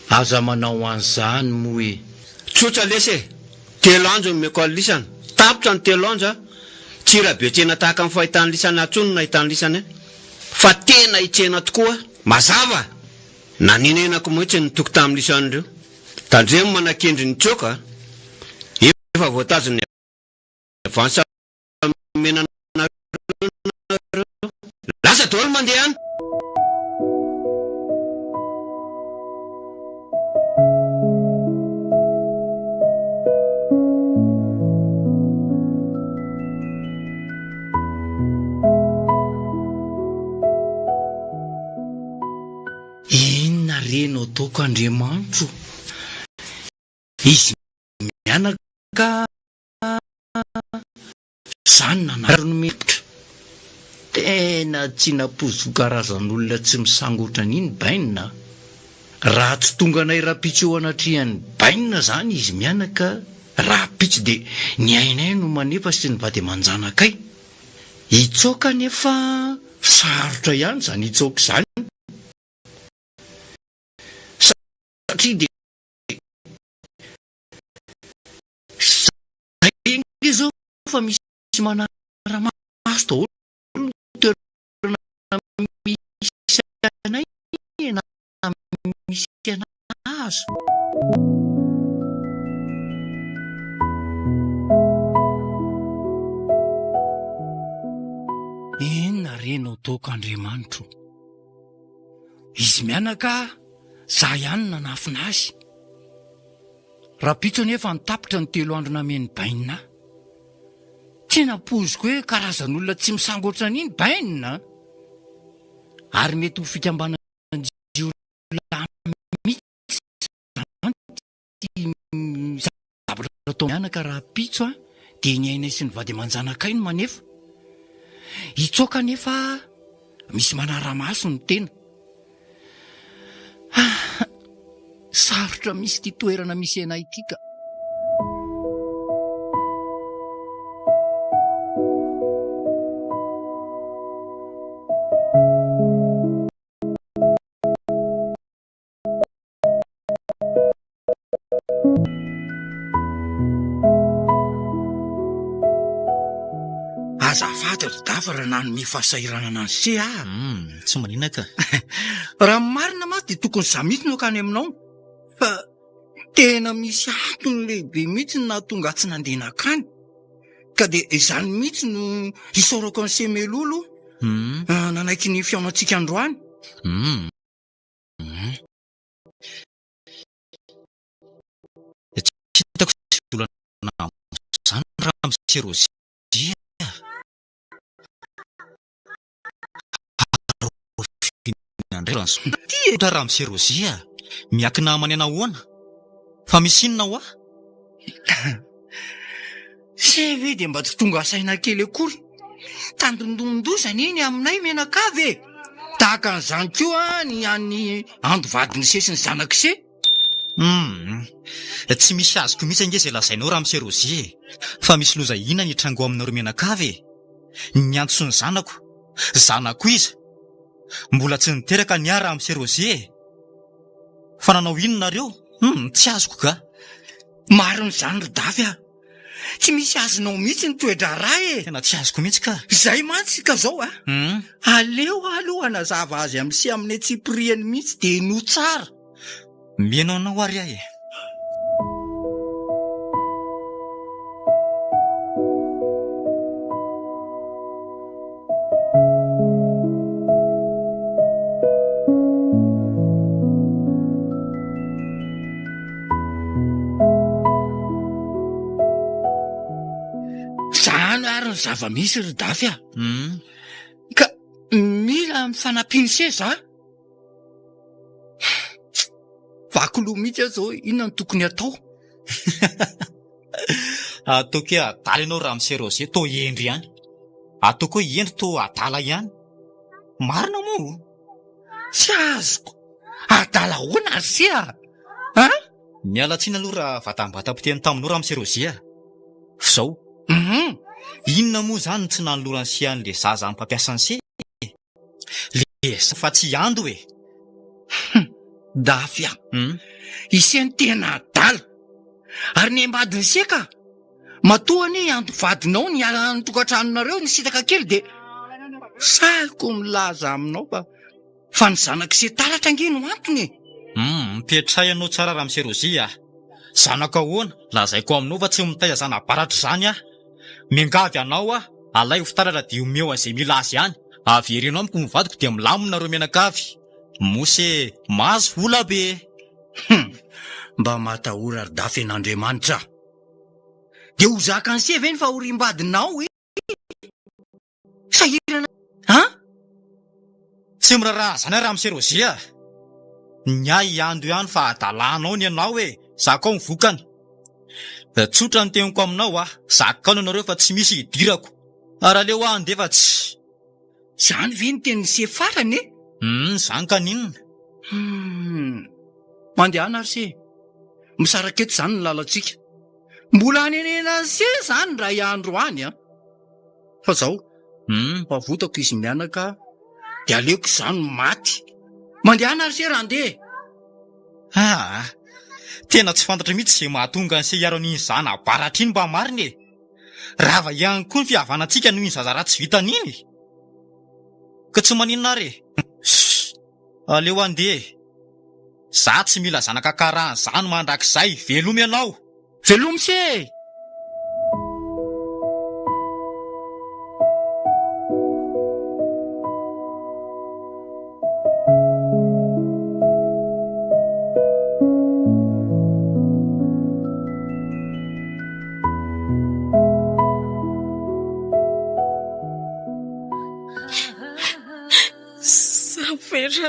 aza manao an'izany moa tsotra lesy telo andro ny meko lisana tapitra ny telo andro tsy raha be tsena tahaka amin'ny fahitany lisana atsony na hitany lisana fa tena hitsena tokoa mazava naninenako mihitsy ny toky tamin'ny lisan'ireo tandremo manakendry ny tsoka efa voatazony avansa menanareo lasa daholo mandeha any. Inona reno ataoko Andriamanitro, izy mianaka izany nanarony mepitra tena tsy napozo karazan'olona tsy misangotra n'iny bainina. Raha tsy tonga nay rapitsy eo anatrihan'ny bainina izany izy mianaka rapitsy dia ny ainay no manefa sy ny vady aman-janakay hitsoka nefa sarotra ihany izany hitsoka izany satria dia fa misy manaramaso daholo ny toerana misy anay na misy anazy. Inona reno ataoko Andriamanitro? Izy mianaka za ihany nanafina azy. Rapitso nefa nitapitra ny 3 andro nameny bainina. Tsy napoziko hoe karazan'olona tsy misangotra n'iny bainina. Ary mety ho fikambanana zavatra atao mianaka Rapitso dia ny aina sy ny vady aman-janakainy manefa. Itsoaka nefa misy manaramaso ny tena. Sarotra misy ty toerana misy anay ity ka. Azafady ry dafara nanome fahasahiranana ny se tsy manina ka. Raha marina ma dia tokony za mihitsy no akany aminao. Fa tena misy antony lehibe mihitsy nahatonga tsy nandeha nakany. Ka dia izany mihitsy no isaorako ny semelolo nanaiky ny fiaonantsika androany. Tsy hitako sy olana izany raha miserozia. Raha miserozia miakina manena hoana fa misy inona ho Se hoe dia mba tsy tonga asaina kely akory. Tandondondosana iny aminay menakavy. Tahaka an'izany koa ny an'ny andovadiny se sy ny zanak'ise. Tsy misy azoko mihitsy ange izay lazainao raha miserozia. Fa misy loza ina ny trango aminareo menakavy. Ny antso ny zanako iza mbola tsy niteraka ny raha miserozia. Fa nanao inonareo? Tsy azoko ka. Mariny izany ry dafy tsy misy azonao mihitsy ny toedra raha Tena tsy azoko mihitsy ka. Izay mantsy ka zao aleo anazava azy amin'ny sy amin'ny Tsipriany mihitsy dia no tsara. Mianao anao ary ahy. Zava-misy ry dafy ka mila mifanampiany se za. Vakoloha mihitsy aho zao inona no tokony atao. Ataoko hoe adala ianao raha miserozia to endry ihany. Ataoko hoe endry to adala ihany. Marina moa. Tsy azoko. Adala hoana ary se mialatsina aloha raha vatam-batam-piteny taminao raha miserozia. Zao inona moa zany tsy nanolorany sian'le zaza amin'ny mpampiasany se? Le fa tsy ando e. Dafy iseny tena adala. Ary ny ambadiny seka matoa ny andovadinao ny ala ny tokantranonareo ny sitaka kely dia saiko milaza aminao fa ny zanak'ise taratra ange no antony. Mipetray anao tsara raha miserozia. Zanaka ahoana lazaiko aminao fa tsy mitaiza zana-baratra izany Miangavy anao alay ho fitaratra dia omeo an'izay mila azy ihany. Averenao amiko mivadiko dia milamina nareo menakavy. Mose mahazo vola be. Mba matahora ry dafy n'Andriamanitra. Dia ho zaka ny se ve ny fa ho rimbadinao sahirana tsy miraraha zany raha miserozia. Ny ahy ando ihany fa adalanao ny ianao zakao mivokany. Tsotra ny teniko aminao zakao nareo fa tsy misy idirako. Raha leo andefatsy. Zany ve ny teny se farany zany kaninona. Mandehana ary se misaraka eto zany ny lalantsika. Mbola hanenena se zany raha iandro any fa zao pavotako izy mianaka dia aleoko izany maty. Mandehana ary se raha andeha. Tena tsy fantatra mihitsy izay mahatonga ny se hiaro an'iny zana baratra iny mba mariny rava ihany koa ny fihavanantsika noho iny zazara tsy vitan'iny ka tsy maninona re aleo andeha za tsy mila zanaka karahan'izany mandrakizay velomy ianao velomy se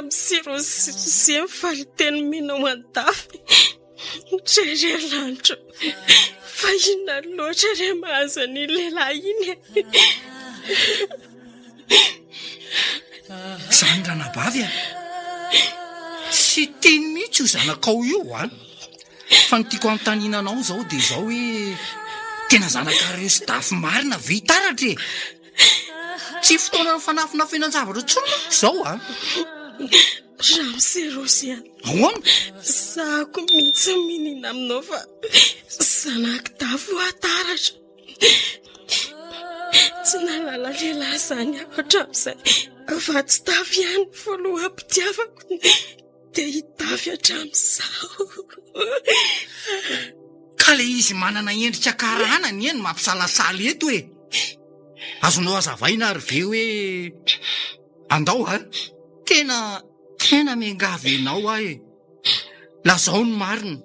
Ramosy mifaly teny minao an-dafy trery lanitro fa inona loatra re mahazo ny lehilahy iny zany ranabavy a tsy teny mihitsy io zanakao io fa ny tiako anontaninanao zao dia zao hoe tena zanakareo sy dafy marina ve hitaratra tsy fotoana ny fanafinafenan-javatra tsony zao Ramosy ahoana zako mihitsy minina aminao fa zanako dafy ho ataratra tsy nalala lehilahy zany ako hatramin'izay fa tsy tafy ihany foloha ampitiavako dia hitafy hatramin'izao ka le izy manana endrika karanany eny mampisalasala eto azonao azavaina ary ve hoe andao tena mengavenao lazao ny marina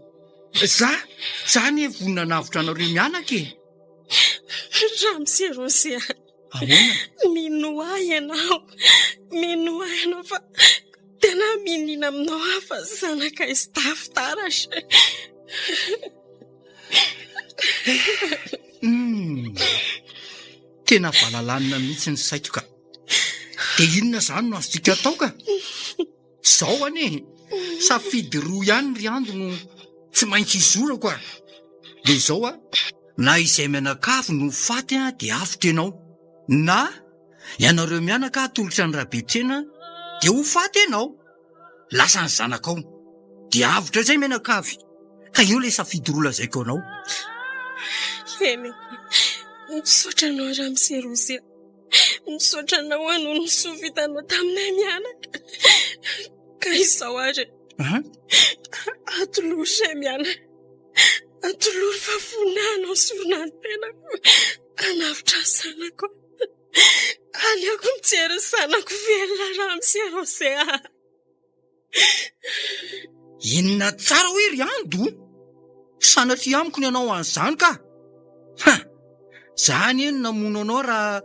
zany vonina navitra anareo mianaka Ramosy minoa ianao fa tena minina aminao fa zanaka izy dafy taratra tena valalanina mihitsy ny saiko ka dia inona zany no azotsika atao ka zao safidy roa ihany ry andro tsy maintsy izorako dia zao na izay mianakavy no faty dia avotra ianao na ianareo mianaka atolotra ny rahabetrena dia ho faty ianao lasa ny zanakao dia avotra izay mianakavy ka eo ilay safidy roa lazaiko anao misaotra anao Ramosy misaotra anao no nisovitanao taminay mianaka ka izao ary atolory izay mianaka atolory fa voninahynao sorona ny tenako anavitra ny zanako aleoko mijery ny zanako velona Ramosy inona tsara hoe ry ando sanatria amiko ny anao an'izany ka zany eny namono anao raha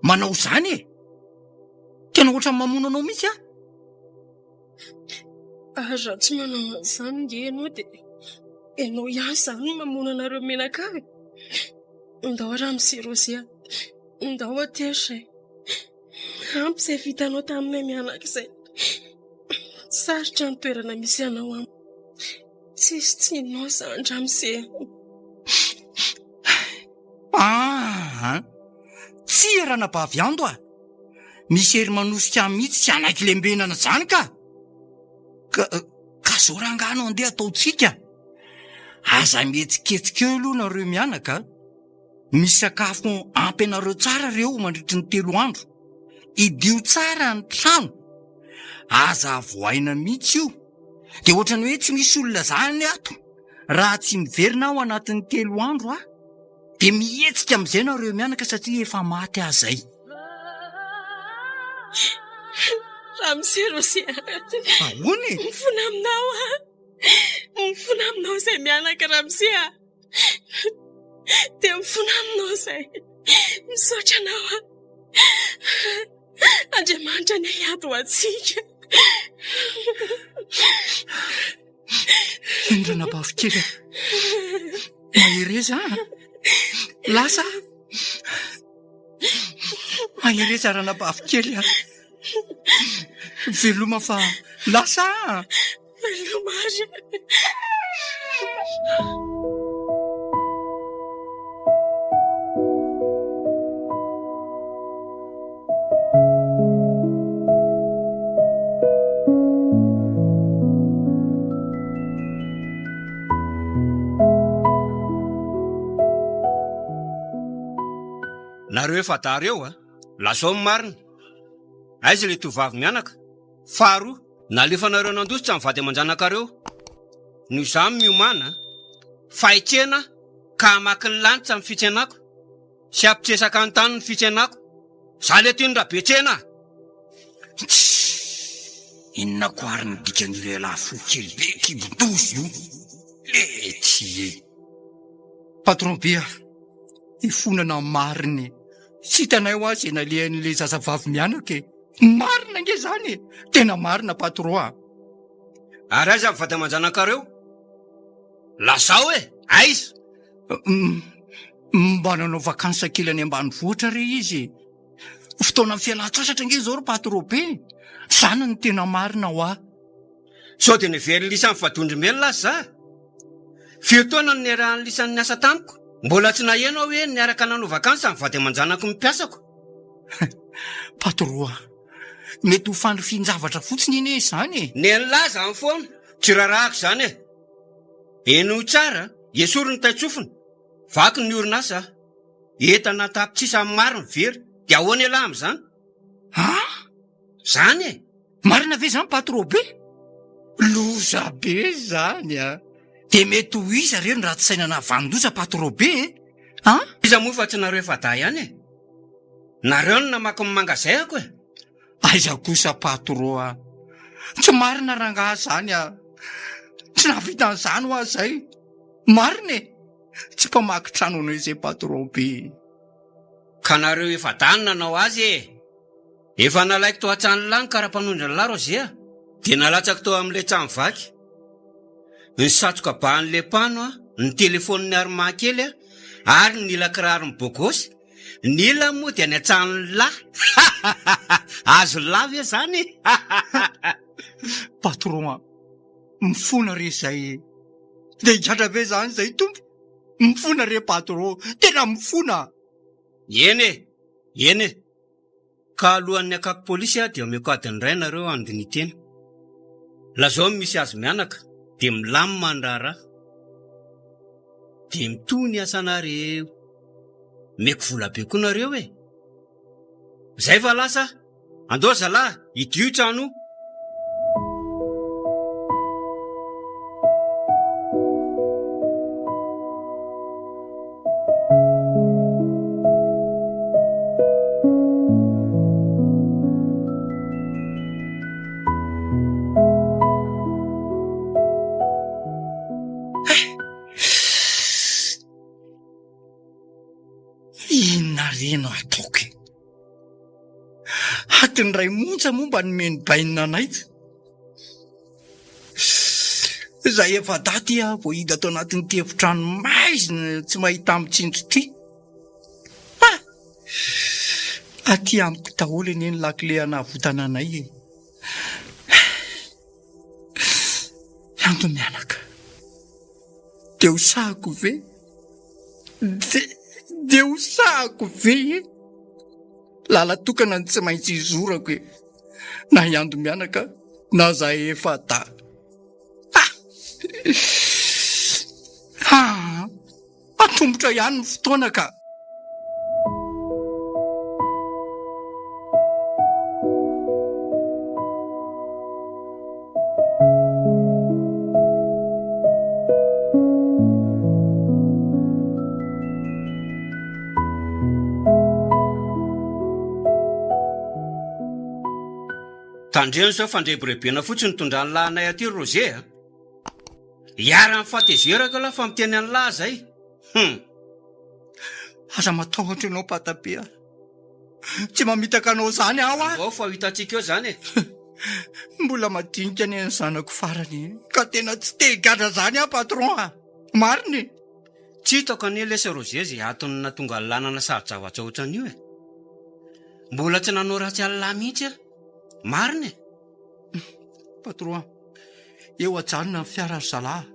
manao zany tena ohatrany mamono anao mihitsy raha tsy manao an'izany nge ianao dia ianao ihany zany mamono anareo menakavy ndao Ramosy ndao atery ampy izay vitanao taminay mianaka izay sarotra ny toerana misy anao tsisy tsinao zany Ramosy tsy ranabavy ando misy hery manosika mihitsy tsy anaky lembenana zany ka zao rangano andeha ataotsika aza mihetsiketsika eo aloha nareo mianaka misy sakafo ampy anareo tsara reo mandritry ny 3 andro idio tsara ny trano aza voaina mihitsy io dia ohatrany hoe tsy misy olona zany ato raha tsy miverina ao anatin'ny 3 andro dia mihetsika amin'izay nareo mianaka satria efa maty azay Ramosy ahoana mifona aminao izay mianaka Ramosy dia mifona aminao izay misaotra anao Andriamanitra ny hiady ho antsika endranabavy kely mahereza lasa mahereza ranabavy kely veloma fa lasa veloma ary nareo efa dareo lasao marina aizy le tovavy mianaka faharoa nalefanareo nandositra mivady aman-janakareo no za miomana fahitsena ka amaky ny lanitra amin'ny fitsenako sy ampitresaka ny tany ny fitsenako za le tiny rabetsena inona ko ary ny dikan'ireo lafokely be kibondozy io ty patron bea ifonana mariny sy hitanay ho azy nalehan'le zazavavy mianaka marina nge zany tena marina patron ary aiza mivady aman-janakareo lasao aiza mba nanao vakansa kely any ambany vohitra re izy fotoana amin'ny fialan-tsasatra nge zao ro patron be zany ny tena marina ho aho sao dia nivery lisan'ny fadondromelona azy za fiotona ny rahan'ny lisan'ny asa tamiko mbola tsy naheno aho hoe niaraka nanao vakansa mivady aman-janako mipiasako patron mety ho fandrofian-javatra fotsiny iny zany ny an'laza amin'ny foana tsy rarahako zany eno tsara esory ny taitsofina vaky ny orinasa entana tapitsisa amin'ny maro ny very dia ahoana ela am'izany zany marina ve zany patron be loza be zany dia mety ho iza reo ny raha tsy sainana vandoza patron be iza moa fa tsy nareo efa da ihany nareo no namaky ny mangazayako aiza kosa patron tsy marina rangaha zany tsy nahavitan'izany ho azy zay marina tsy mpamaky trano anao izay patron be ka nareo efa dany nanao azy efa nalaiko to an-trano lany karaha-mpanondra ny larozia dia nalatsako tao amin'ilay trano vaky ny satroka bahan'le mpano ny telefony aromahakely ary nila kiraro ny bogosy nila moa dia ny atranony lahy azo lavy zany patron mifona re zay dia hitratra be zany zay tompo mifona re patron tena mifona eny ka alohan'ny akako polisy dia omeko adiny ray nareo andiny tena lazao misy azy mianaka dia milamina mandrara dia mitony asanareo meko vola be koa nareo zay fa lasa andao zalahy idio trano reno ataoky hatiny ray monja momba ny meny bainina anaita zay efa daty vo hida atao anatin'ny tefitrano maizina tsy mahita mitsindro ty aty amiko daholo eny eny lakile anavotana anay ando mianaka de ho sahako ve de ho sahako ve lala tokana ny tsy maintsy izorako na iando mianaka na zay efa da atombotra ihany ny fotoana ka tandreno zao fandrebirebena fotsiny tondra ny lahinay aty roze hiara ny fatezeraka la fa miteny any lahy zay aza matahotra ianao patabea tsy mamitaka anao zany aho ao fa hitantsika eo zany mbola madinika ny ny zanako farany ka tena tsy tehigadra zany patron mariny tsy hitako ane lesa roze zay atony natonga ny lanana sarotsavatsy ohatrany io mbola tsy nanao ratsy alalahy mihitsy mariny patron eo ajanona ny fiara ry zalahy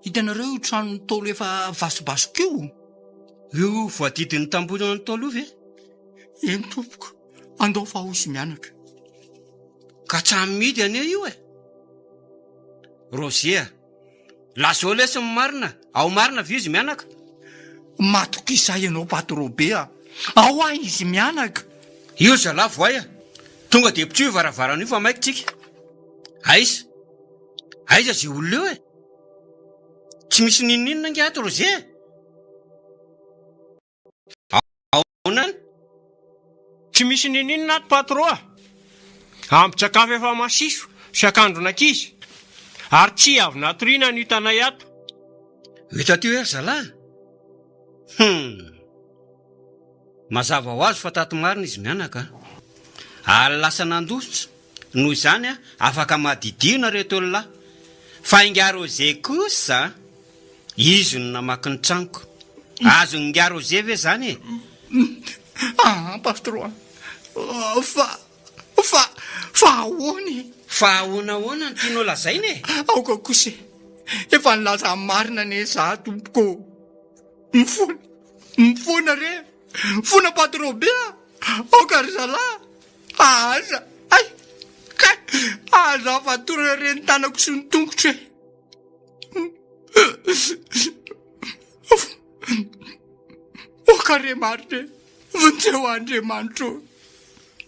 hitanareo trano ny tolo efa vasobasoko io voadidin'ny tambonana ny tolo ve eny tompoko andao fa osy mianaka ka tramidy ane io rozea lazao lesy ny marina ao marina vi izy mianaka matoka izay ianao patron be ao a izy mianaka io zalavo ay a tonga de mpitso varavarana io fa maiky tsika aiza zay olona eo e tsy misy nininona nge ato roze aonany tsy misy nininona ato patro ampitsakafo efa masiso sakandronakizy ary tsy avy natoriana ny hitanay ato hita teo ery zalahy mazava ho azo fa tato marina izy mianaka ary lasa nandosotra noho izany a afaka mahadidiona reto ololahy fa ingarozay kosa izy no namaky ny tranoko azo ngarozay ve zany e patro fa ahoana ny tianao lazainy e aoka kosa efa nilaza marina ne za tompoko mifona re mifona patro be aoka ry zalahy aza fa torana reny tanako sy ny tongotra oka re marine vonjeo andriamanitro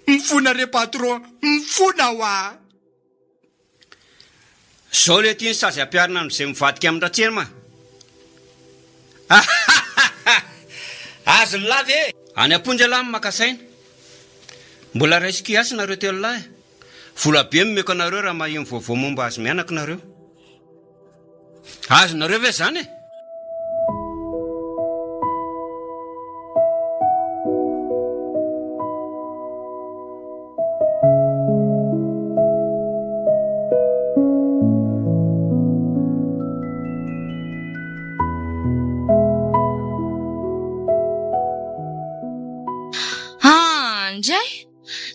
mifona re patron mifona ho a zao le tiany sazy ampiarina n'izay mivadika amin'ny ratseny ma azo ny lavy e any amponjy alahy ny makasaina mbola raisiko iasy nareo teo lahy vola be mimeko anareo raha mahiny vaovao momba azy mianaka nareo azo nareo ve zany e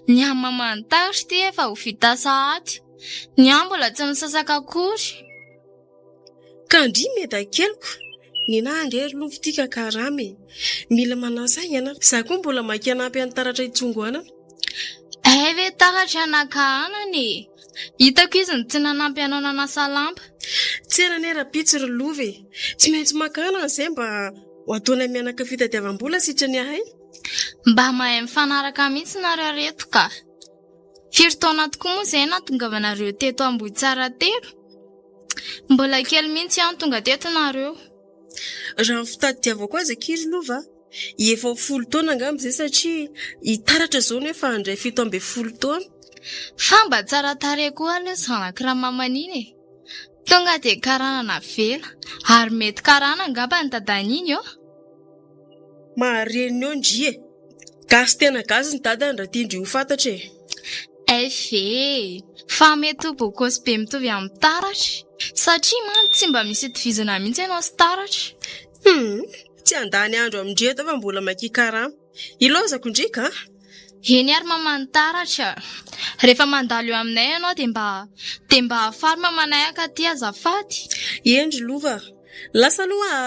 ny amamantaritry ty efa ho vita sahaty ny ambola tsy misasaka akory kandry medakeliko ny nahandrery lovo ty kakaramy mila manasaina ana za koa mbola mankanampy any taratra itsongo anana ve taratra anakahanany hitako izy ny tsy nanampy anao nanasa lampa tsy eranera-pitsy ry lova e tsy maintsy makana zay mba ho ataona mianaka fitadiavam-bola sitra ny ahay mba mahay mifanaraka mihitsy nareo reto ka firy taona tokoa moa izay natongavanareo teto Ambohitsara telo mbola kely mihitsy ihany tonga teto nareo raha ny fitadidiavako azy akiry lova efa 10 taona angamba izay satria hitaratra zao no efa handray 17 taona fa mba tsara tare koa aloha zanakiraha mamaniny e tonga dia karanana vela ary mety karana angamba ny dadaniny eo mahareny eo ndry e gasy tena gasy ny dadany raha tiandry ho fantatra e fa mety ho bokosy be mitovy amin'ny taratra satria man tsy mba misy itovizana mihitsy ianao sy taratra tsy andany andro amindreto fa mbola makikarama ilozako ndrika eny ary mamany taratra rehefa mandalo eo aminay ianao dia mba afary mamanay aka ty azafady endry lova lasa loha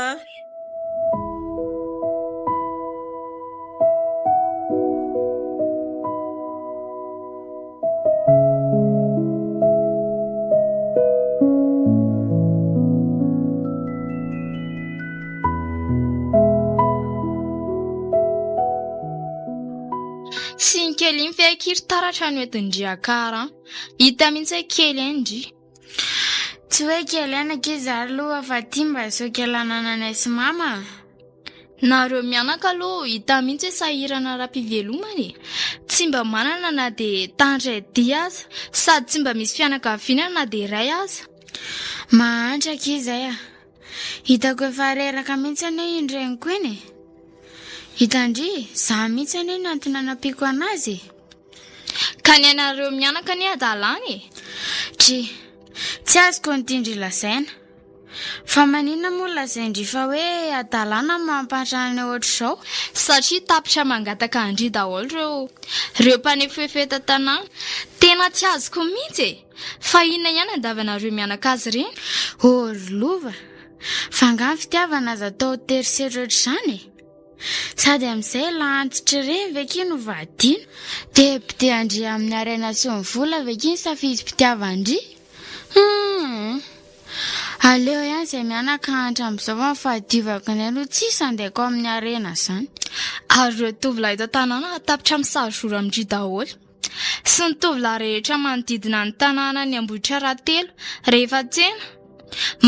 sy ny kely iny feakiry taratra ny oetindriakara hita mihitsy kely endry tsy hoe kely anaka izy ary aloha fa ty mba sokelanananay sy mama nareo mianaka aloha hita mihitsy hoe sahirana raha-pivelomany tsy mba manana na dia tandray dia aza sady tsy mba misy fianakaviana na dia iray aza mahantraka izay hitako efa reraka mihitsy anay indreniko eny hitandry za mihitsy anay no antony nanampiako anazy ka ny anareo mianaka ny adalany tsy azoko nytindry lazaina fa maninona moa lazaindry fa hoe adalana mampatrany ohatra izao satria tapitra mangataka andry daholo reo mpanefoefeta tanàna tena tsy azoko mihitsy fa inona ihany andavanareo mianaka azy reny ry lova fa ngany fitiavana aza atao terisery ohatr'izany sady amin'izay lantitra reny vekiny no vadina dia pitiandry amin'ny araina sy ny vola vekiny safizy pitiavandry aleo ihany izay mianaka hatramin'izao fa fahadiovako ny aloha tsisy andeako amin'ny arena izany. Ary ireo tovolahy eto tanàna tapitra amin'ny sarozoro amin'ny daholo. Sy ny tovolahy rehetra manodidina ny tanàna ny Ambohitra Rahatelo rehefa tsena.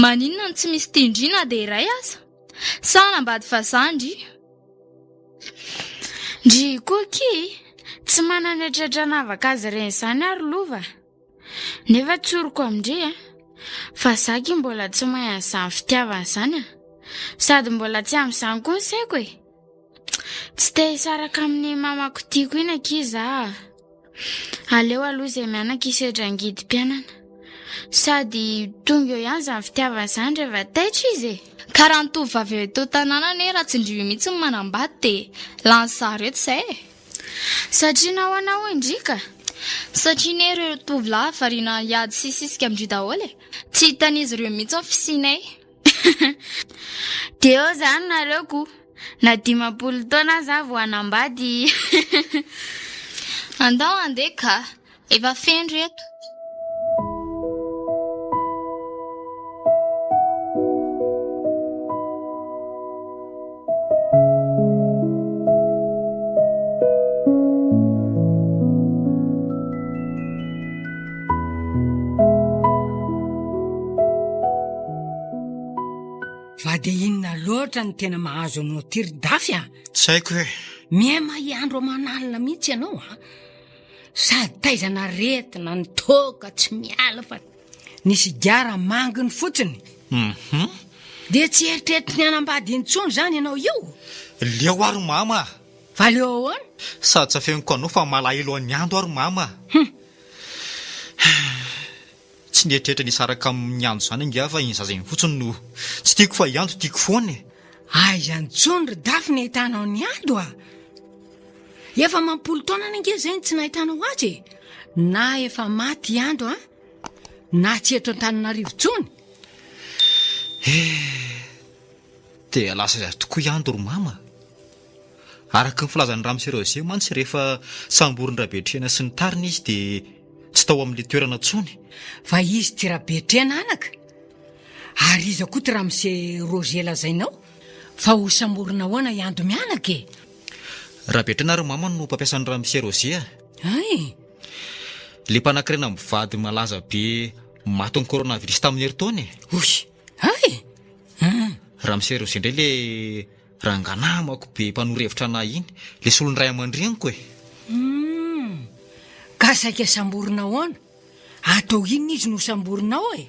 Maninona no tsy misy tindrina dia iray aza. Sa nambady fazandry. Ndry koky, tsy mananatratra navaka azy ireny izany ary lova. Nefa tsoroko amindray fa zaky mbola tsy mahay izany fitiavana izany. Sady mbola tsy amin'izany koa ny saiko e. Tsy te hisaraka amin'ny mamako tiako iny ankiza. Aleo aloha izay mianaka isedra angidim-pianana. Sady tonga eo ihany izany fitiavana izany rehefa taitra izy e. Ka raha ny tovovavy eto tanàna anie raha tsy ndrivy mihitsy ny manambady dia lany sareto izay e. Satria nahoana ho indrika. Satria ny ireo tovolahy variana hiady sisisika amindry daholo e. Tsy hitan'izy ireo mihitsy ny fisinay. Dia eo izany nareo koa. Na 50 taona aza vao hanambady. Andao andeha ka, efa feno reto. Va dia inona loatra ny tena mahazo anao tiry-dafy a? Tsy haiko hoe. Miha mahiandro manalina mihitsy ianao a. Sady taizana retina ny toka tsy miala fa nisy gara manginy fotsiny. Dia tsy eritreritry ny hanambady intsony izany ianao io. Leo ary mama. Va leo ahoana? Sady tsy afeniko anao fa malahelo any andro ary mama. Tsy nietrehitra nisaraka amin'ny andro izany inga fa iny zazany fotsiny no tsy tiako fa iandro tiako foana. Aiza intsony ry dafy ny ahitanao ny andro a. Efa mampolo taona ny ange zay tsy nahitanao azy. Na efa maty iandro a, na tsy eto Antananarivo intsony. Dia lasa zary tokoa iandro ry mama. Araka ny filazan'ny Ramose mantsy rehefa samborin'ny Rabetrena sy ny tariny izy dia tsy tao amin'ilay toerana tsony. Fa izy ty Rabetrena anaka. Ary izy koa ty Ramose Roger lazainao fa ho samborina hoana iandro mianaka e. Rabetrena ry mama no mpampiasan'ny Ramose Roger. Ay. Le mpanan-karena mivady malaza be maty ny coronavirus tamin'ny herintaona. Oy. Ay. Ramose Roger indray le ranganamako be mpanorevitra anahy iny, le solony ray aman-dreniko e. Ka saika samborina hoana. Atao iny izy no samborinao e.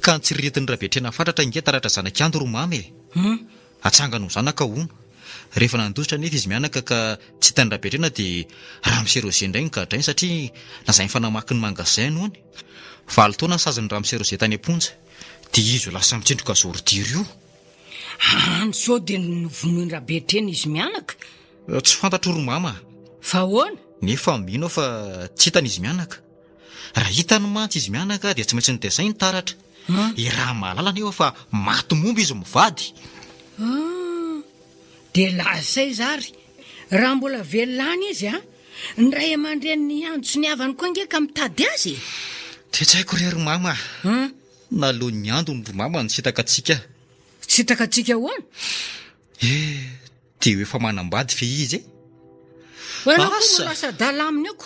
Ka ntsiriretin'ny Rabetrena fatratra inge taratra zanak'andro ro mamy e. Atsangano zanaka hono. Rehefa nandositra nefa izy mianaka ka tsy hitan'ny Rabetrena dia Ramose Roger indray nikadrainy satria nazainy fanamaky ny magasin hony. 20 taona sazan'ny Ramose Roger tany Amponja. Dia izy lasa mitsendroka zorodir io. Sao dia novonoin'ny Rabetrena izy mianaka. Tsy fantatro ro mama. Fa hoana? Nefa mino fa tsy hitany izy mianaka. Raha hitany mantsy izy mianaka dia tsy maintsy ny desainy taratra. I raha mahalala nefa fa maty momba izy mivady. Dia lasay zary. Raha mbola velona izy a, ny ray aman-dreniny andro sy ny havany koa inge ka mitady azy. Dia tsy haiko rery mama. Nalony andro ny mama ny sitaka atsika. Sitaka atsika hoana? Dia efa manambady fe izy e. Hoana koa lasa dala aminy ako.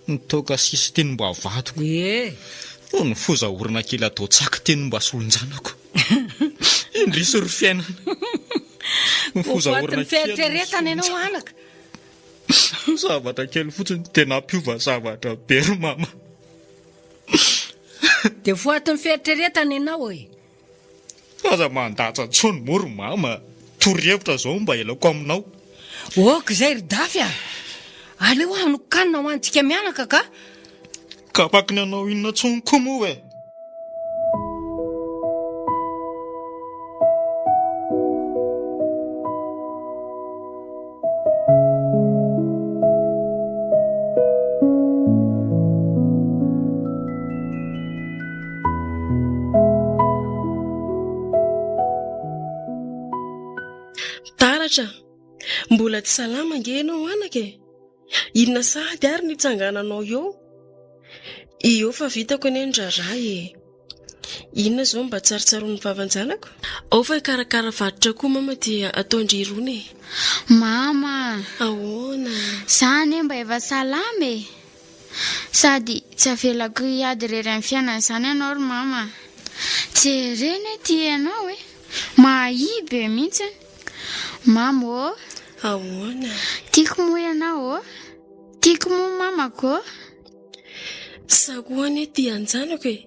Nitoka sisy teny mba avadoko. Ny fozahorana kely atao tsaka teny mba solonjanako. Indrisy ry fiainana. Fozahorana kely fieritreretana ianao anaka. Zavatra kely fotsiny tena ampiova zavatra be ry mama. Dia foatin'ny fieritreretana ianao e. Aza mandatsa tsony moa ry mama. Torohevitra zao mba elako aminao. Ok izay ry dafy a. Aleo anokanina ho antsika mianaka ka. Ka pakiny anao inona tsony koa moa e. Taratra, mbola tsy salama nge ianao anaka e. Inona sady ary nitsangananao eo? Io fa vitako ane ny raharaha e. Inona zao mba tsaritsarony vavanjanako? Ao fa karakara varotra koa mama dia ataondry irony. Mama, Ahoana? zany mba efa salama e. Sady tsy avelako hiady rery amin'ny fiainana izany ianao ry mama. Jerena ty ianao e. Mahibe mihitsy. Mama ô. Ahoana? Tiako moa ianao ô. Tiako moa mamako. Sakoany ty anjanako e.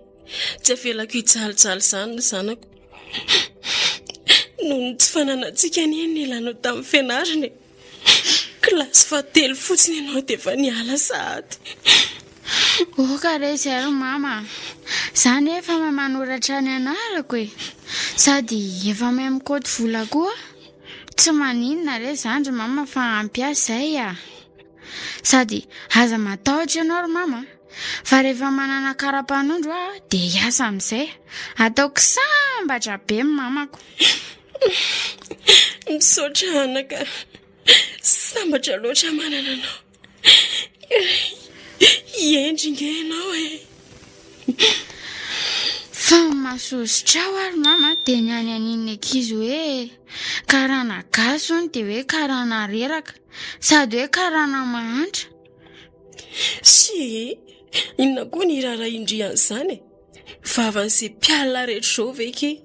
Tsy avelako hijalyjaly izany zanako. Noho tsy fananantsika ny ilanao tamin'ny fianarana. Kilasy fahatelo fotsiny ianao dia efa niala sahady. Ka re zay ry mama. Zany efa manoratra ny anarako e. Sady efa mahay mikody vola koa. Tsy maninona re zany ry mama fa ampiasay a. Sady aza matahotra ianao ry mama. Fa rehefa manana kara-panondro dia hiasa amin'izay. Ataoko sambatra be mamako. Misaotra anaka. Sambatra loatra manana anao. Iendringa ianao e. Fa masositra aho ary mama dia ny any anin'ny ankizy hoe karana gasony dia hoe karana reraka sady hoe karana mahantra. Si, inona koa ny rara indrian'izany e? Vavan'izay mpialina rehetra izao veky.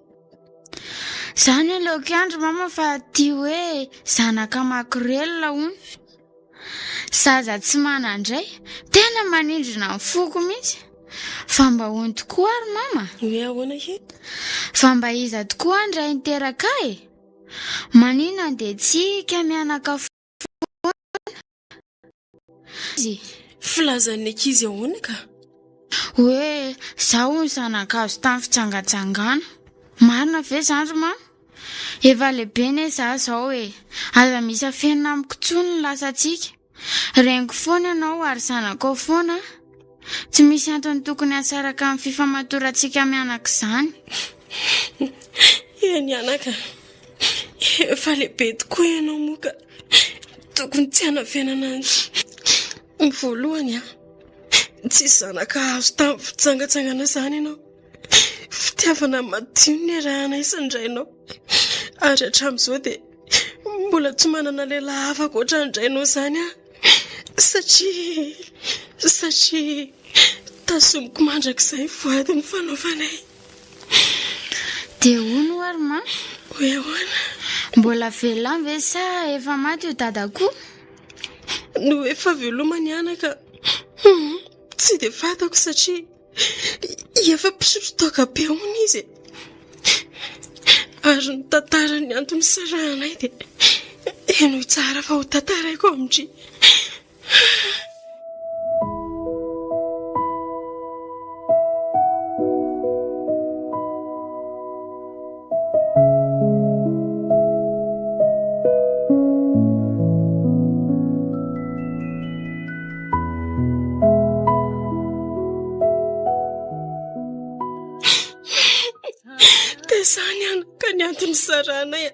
Zany aleoko andro mama fa tia hoe zanaka makorelina hono. Zaza tsy manandray, tena manindrina ny foko mihitsy. Fa mba hono tokoa ary mama. Hoe ahoana he? Fa mba iza tokoa andray niteraka e. Maninona dia tsika mianaka foana. Filazan'ny ankizy ahoana ka? Hoe zaho ny zanakazo tamin'ny fitsangatsangana. Marina ve zany ry mama? Efa lehibe ne zaho zao e. Aza misy afenina amiko tsony ny lasantsika. Reniko foana ianao ary zanako foana. Tsy misy antony tokony hasaraka amin'ny fifamatorantsika mianaka izany. Eny anaka. Efa lehibe tokoa ianao moka. Tokony tsy hanavenana ny voalohany a. Tsy zanaka azo tamin'ny fitsangatsangana izany ianao. Fitiavana madio ny arahana isandrainao. Ary hatramin'izao dia mbola tsy manana lehilahy hafa ankoatra andrainao izany a. Satria tasomiko mandrakizay voady ny fanaovanay. Dia hono ary ma? Hoe ahoana? Mbola velona ve sa efa maty io dadako? No efa velomany anaka. Tsy dia fantako satria efa mpisotro toaka be hono izy. Ary ny tantara ny antony sarahanay dia eno tsara fa ho tantaraiko amindry. Zany anaka ny antony saranay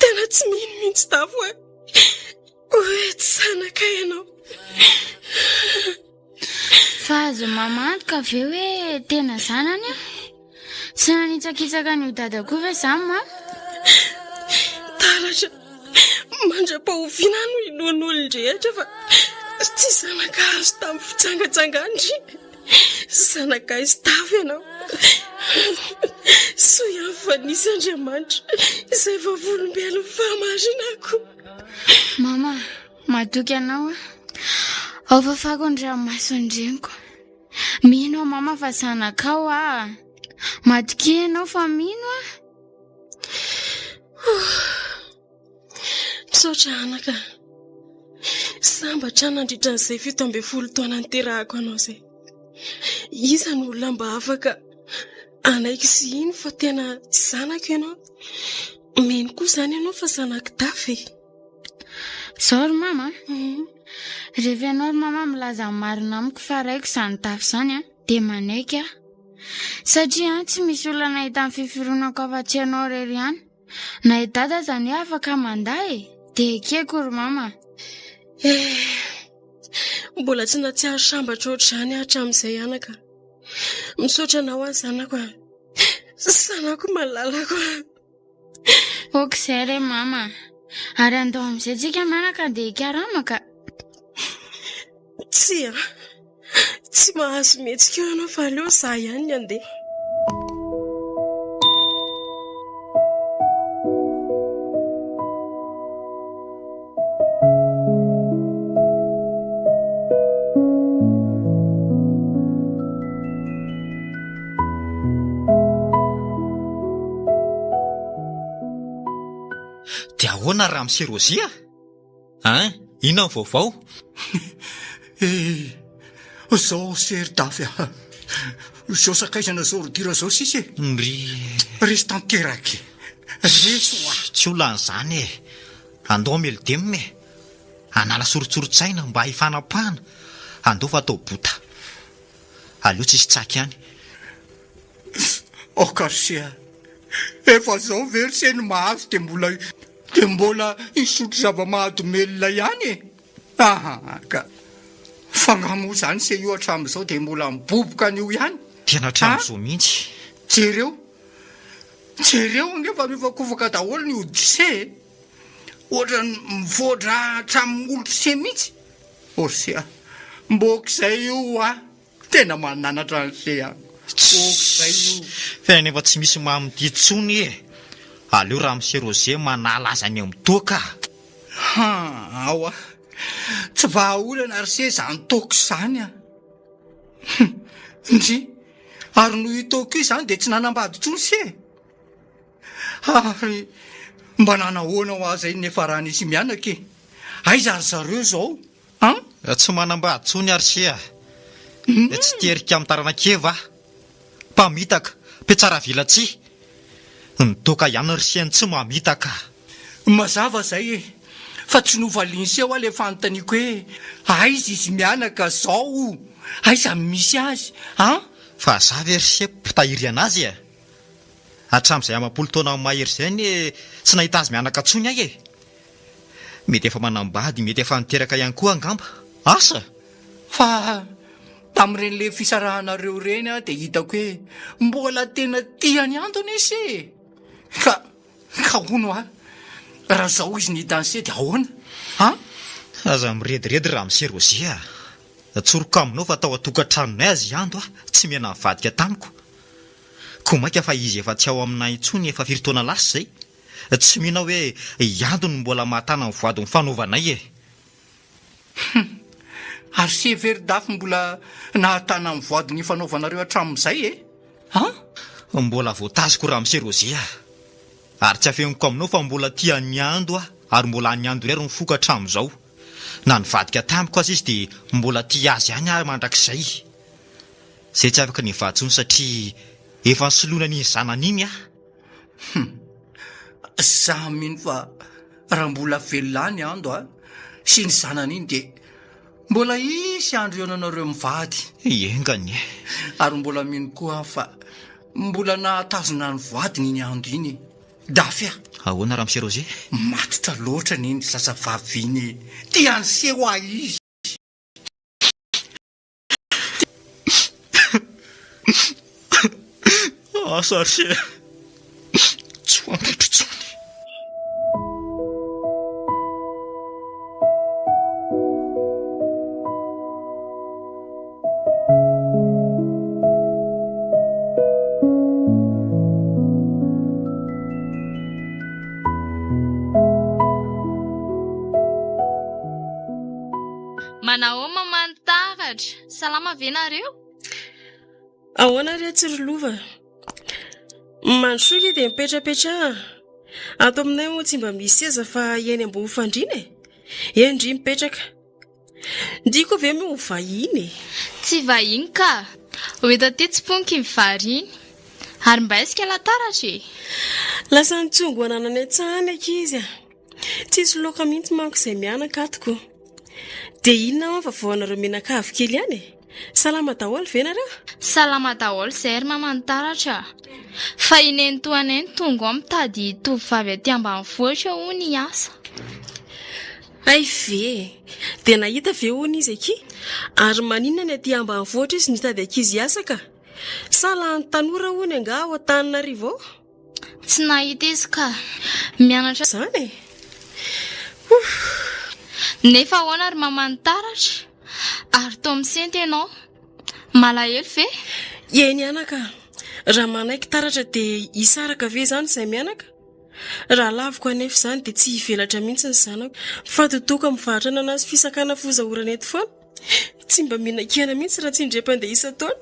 tena tsy mino mihitsy tafo hoe tsy zanaka ianao. Fa azo mamantoka ve hoe tena zanany a? Tsy nanitsakitsaka ny dadako ve zany ma? Taratra mandra-pahoviana no inoan'olon-drehetra fa tsy zanaka azo tamin'ny fitsangatsangandry. Zanaka izy tafo ianao. Soa ihany fa nisy Andriamanitra izay vavolombelon'ny fahamarinako. Mama, matoky anao a. Ao fafako ny ranomasondreniko. Mino aho mama fa zanakao a. Matoky ianao fa mino a. Misaotra anaka. Sambatra nandritra an'izay 17 taona niterahako anao izay. Iza ny olona mba afaka anaiky sy iny fa tena zanako ianao. Mino koa izany ianao fa zanako dafy. Zao ry mama. Rehefa ianao ry mama milaza marina amiko fa raiko izany dafy izany a, dia manaiky a. Satria tsy misy olona nahita amin'ny fifironako afa-tsy ianao rery ihany. Na i dada zany afaka manday dia ekeko ry mama. Mbola tsy natsiaro sambatra ohatr'izany hatramin'izay anaka. misaotra anao azy zanako zanako malalako okizay re mama ary andao amin'izay tsika manaka dia ikaramaka tsy mahazo mihetsika eo anao fa aleo za ihany ny andeha dia ahoana raha Monsieur Rozia inona ny vaovao zao seridafy zao sakaizana zao rodira zao sisy resy tanteraky reso tsy olan'izany andao melodemime anala soritsorotsaina mba hifanapahana andao fa atao bota aleo tsisy tsaky ihany Karsia efa zao verseny mahazo dia mbola isotro zava-mahadomelona ihany ka fangamo zany se io hatramin'izao dia mbola miboboka an'io ihany tena hatramin'izao mihitsy jereo angefa mifakofaka daholo ny odise ohatra mivoatra hatramin'ny olotrise mihitsy Orsia mbok'izay io tena mananatra an'izay ok'izay io fa nefa tsy misy mamidi tsony aleo raha Monsieur Rozia manala azany amin'ny toaka aoa tsy vahaolana ary se zany toko izany ndry ary no hitoko io zany dia tsy nanambady tsony se ary mba nanahoana ho azay nefa raha nisy mianaka aiza ary zareo zao tsy manambady tsony ary se tsy terika amin'ny taranakeva mpamitaka mpetsara vilatsi nitoka ihany ry siany tsy mamitaka mazava zay fa tsy novaliany se ho le fanontaniako hoe aiza izy mianaka zao aiza misy azy fa za ve ry se mpitahiry anazy hatramin'izay amam-polo taona mahery zay ny tsy nahita azy mianaka tsony ahy mety efa manambady mety efa niteraka ihany koa angamba asa fa tamin'ireny le fisarahanareo reny dia hitako hoe mbola tena tiany antony isy ka hono raha zao izy nihitanse dia ahoana aza mirediredy raha Monsieur Rozia tsoroko aminao fa atao atokantranonay azy ando tsy mena mivadika tamiko koa maika fa izy efa tsy ao aminay intsony efa firitoana lasy zay tsy mihina hoe iandony mbola mahatana ny voady ny fanaovanay ary se veridafy mbola nahatana amin'ny voady ny fanaovanareo hatramin'izay mbola voataziko raha Monsieur Rozia ary tsy afeniko aminao fa mbola tia niando ary mbola aniando iray ro mifoka hatramin'izao na nivadika tamiko azy izy dia mbola tia azy ihany mandrakizay zay tsy afaka nivadsony satria efa nysoloina ny zanany iny za mino fa raha mbola velona ny ando sy ny zanany iny dia mbola isy andro eonanareo mivady engany ary mbola mino koa fa mbola nahatazona ny voady ny ando iny dafy ahoana raha Monsieur Rozia matotra loatra ny iny sasavavy iny tiany seho izy sary tsy fantatro tsony Manahoma mantaratra salama venareo ahoana ry tsirolova mandrosoka dia mipetrapetra ato aminay moa tsy mba misy seza fa eny ambony fandriana endry mipetraka ndiko ve mo vahiny tsy vahiny ka hoeto ty tsy ponky mivariny ary mba isika lataratra lasa nitsongo ananany atsahany akizy tsisy loka mihitsy manko izay mianaka atoko dia inona ma vavaoanareo menakavy kely ihany salama daholo venareo salama daholo zay ry mamantaratra fa ineny toaneny tonga ao mitady tovovavy aty ambanivohitra hono asa ay ve dia nahita ve hono izy aky ary maninona ny aty ambanivohitra izy nitady ankizy hiasa ka Salany tanora hono anga ao Antananarivo. Tsy nahita izy ka mianatra Zany. nefa ahoana ary mamantaratra ary to misente ianao malahelo ve? Eny anaka. Raha manaiky taratra dia hisaraka ve zany izay mianaka? Raha laviko anefa izany dia tsy hivelatra mihitsy ny zanako. Fa totoka mivarotra ananazy fisakana fozahorana eto foana. Tsy mba mihinan-kena mihitsy raha tsy indrepande isa-taona.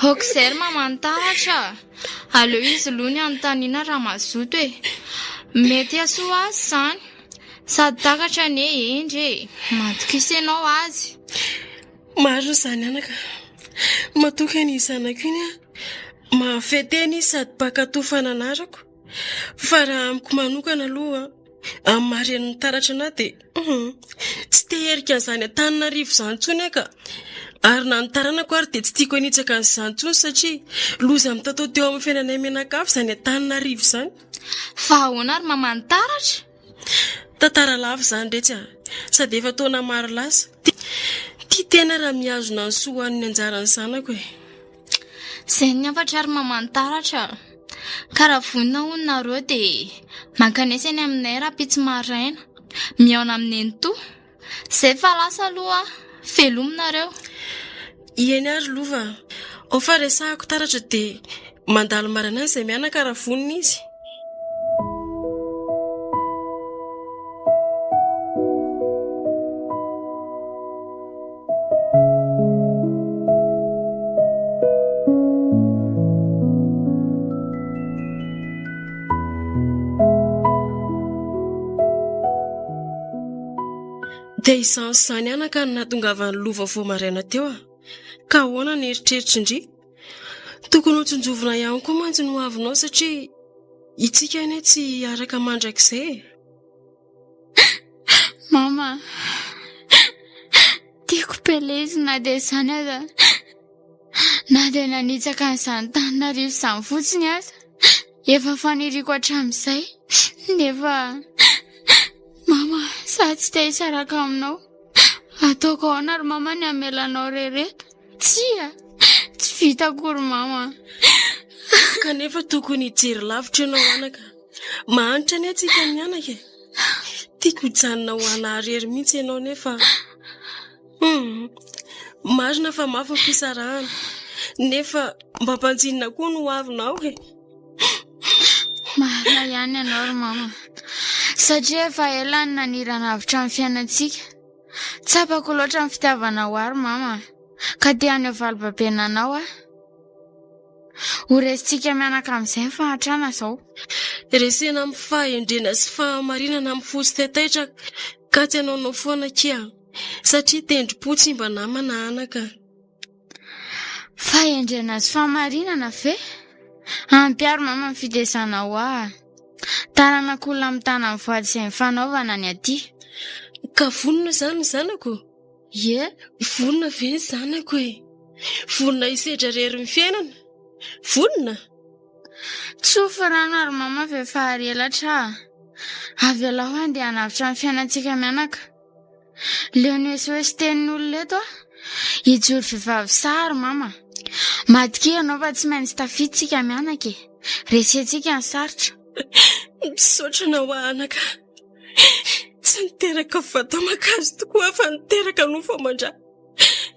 Oksery mamantaratra. Aleo izy lony anontaniana raha mazoto hoe mety asoa azy izany sady takatra ne endry matoka ianao azy. Maro izany anaka. Matoka ny zanako iny mahafeteny sady pakatofana anarako. Fa raha amiko manokana aloha amin'ny marian'ny taratra na dia tsy teherika izany Antananarivo izany intsony aka. Ary na ny taranako ary dia tsy tiako hanitsaka an'izany intsony satria loza mitatao teo amin'ny fiainanay menakafo izany Antananarivo izany. Fa ahoana ary mamantaratra? Tantara lava izany rehetra sady efa taona maro lasa. Tia tena raha mihazona ny soan'ny anjaran'ny zanako e. Izay ny afatra ary mamantaratra. Ka raha vonina hono nareo dia mankanesany aminay raha-pitsy maraina miaona amin'ny ento. Izay fa lasa aloha velominareo. Ieny ary lova. Ao fa resahako taratra dia mandalo marana izay mianaka raha vonina izy. Dia izany izany anaka no nahatongavany lova vao maraina teo ka ahoana ny eritreritry indri? Tokony ho tsonjovina ihany koa mantsy no avinao satria itsika ane tsy araka mandrakizay. Mama, tiako pelezi na dia izany aza na dia nanitsaka n'izany Antananarivo izany fotsiny aza efa faniriko hatramin'izay nefa mama sady tsy te hisaraka aminao. Ataoko ahoana ary mama ny hamelanao rehereto? Tsy vita akory mama. Kanefa tokony hijery lavitra ianao anaka. Mahanitra ane antsika mianaka e. Tiako hijanona ho anaharery mihitsy ianao nefa marina fa mafy ny fisarahana nefa mba mpanjinina koa no avinao e. Marina ihany ianao ry mama satria efa ela ny nanirana avitra amin'ny fiainantsika. Tsapako loatra ny fitiavana ho ary mama ka te any avalibabenanao ho resintsika mianaka amin'izay fahatrana izao. Resena amin'ny fahendrena sy fahamarinana amin'ny fosy tetaitra ka tsy hanaonao foana kia satria tendrim-po tsy mba namana anaka. Fahendrena sy fahamarinana ve? Ampiaro mama ny fitesana ho taranak'olona amin'ny tana amin'ny voady izay mifanaovana ny aty. Ka vonona izany ny zanako? Ie, vonona ve ny zanako e? Vonona hisedra rery ny fiainana? Vonona? Tsofa rano ary mama vehivavy elatra. Avy ela ho andeha hanavitra ny fiainantsika mianaka. Leonesy hoe sy tenin'olona eto hijoro vehivavy sary mama. Madika ianao fa tsy maintsy tafiditsika mianaka e. Resentsika ny sarotra. Misaotrana ho anaka. Tsy niteraka vatamakazo tokoa fa niteraka no fomandra.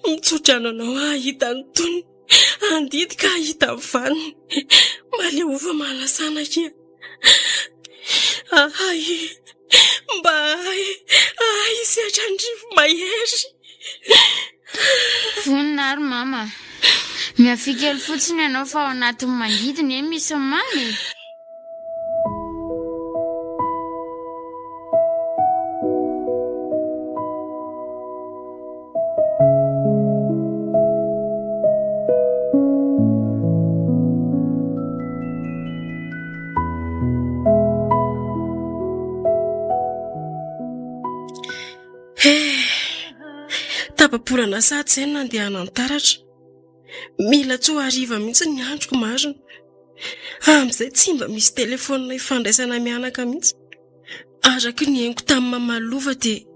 Mitsodrano anao ahita ny tony. Andidi ka ahita ny vaniny. Maleova mahalasana kia. Mba isehatra andrivo mahery. Vonina ary mama. Miafikely fotsiny ianao fa ao anatin'ny mangidiny misy mamy. Tapapolana sady izay nandeha hanantaratra. Mila tsy ho hariva mihitsy ny androko marina. Amin'izay tsy mba misy telefonina ifandraisana mianaka mihitsy. Araka ny henoko tamin'ny mamalova dia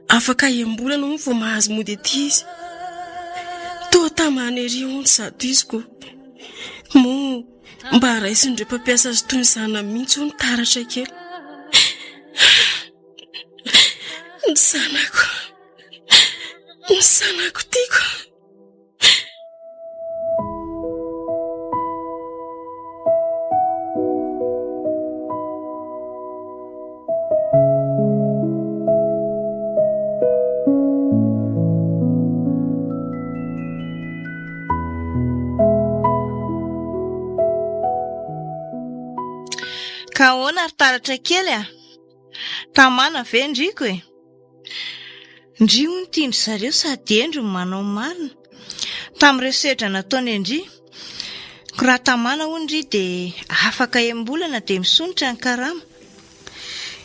afaka hiambolana moa vao mahazo mody ety izy. tamany ery hony zato iziko mo mba raisindreo mpampiasa azy toy ny zana mihitsy ho ny taratra kely ny zanako tiako. Ka ahoana ary taratra kely a? Tamana ve ndriko e? Ndry hono tiandry zareo sady endry ny manao marina. Tamin'ireo sedra nataony Ndry, ko raha tamana hono ndry dia afaka embolana dia misonitra ny karama.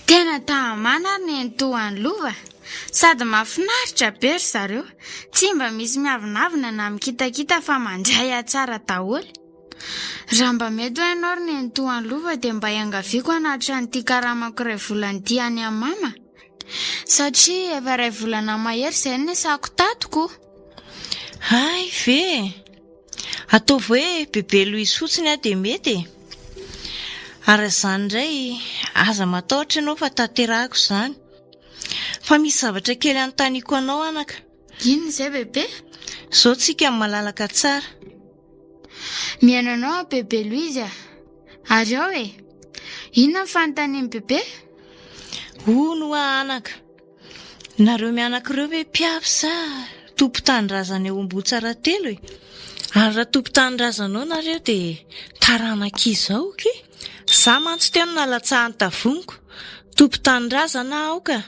Tena tamana ary ny entohan'ny lova. Sady mahafinaritra be ry zareo. Tsy mba misy miavinavina na mikitakita fa mandray atsara daholo. Raha mba mety ho ianao ry ny entohan'ny lova dia mba iangaviako anatitra n'ity karamako iray volana ity any amin'ny mama. Satria efa iray volana mahery izay ny sako tatoko. Hay ve? Ataovy hoe bebe Louise fotsiny a dia mety e. Ary izany indray aza matahotra ianao fa tanterahako izany. Fa misy zavatra kely anontaniako anao anaka. Inona izay bebe? Izao tsika amin'ny malalaka tsara. Miaino anao bebe Louise. Ary ao e, inona ny fanontanian'ny bebe? Hono anaka. Nareo mianakireo hoe mpiavy sa tompo-tanindrazana eo Ambohitsara telo e. Ary raha tompo-tanindrazanao nareo dia taranak'izao ke. Za mantsy tena nalatsahany tavoniko. Tompo-tanindrazana aho ka.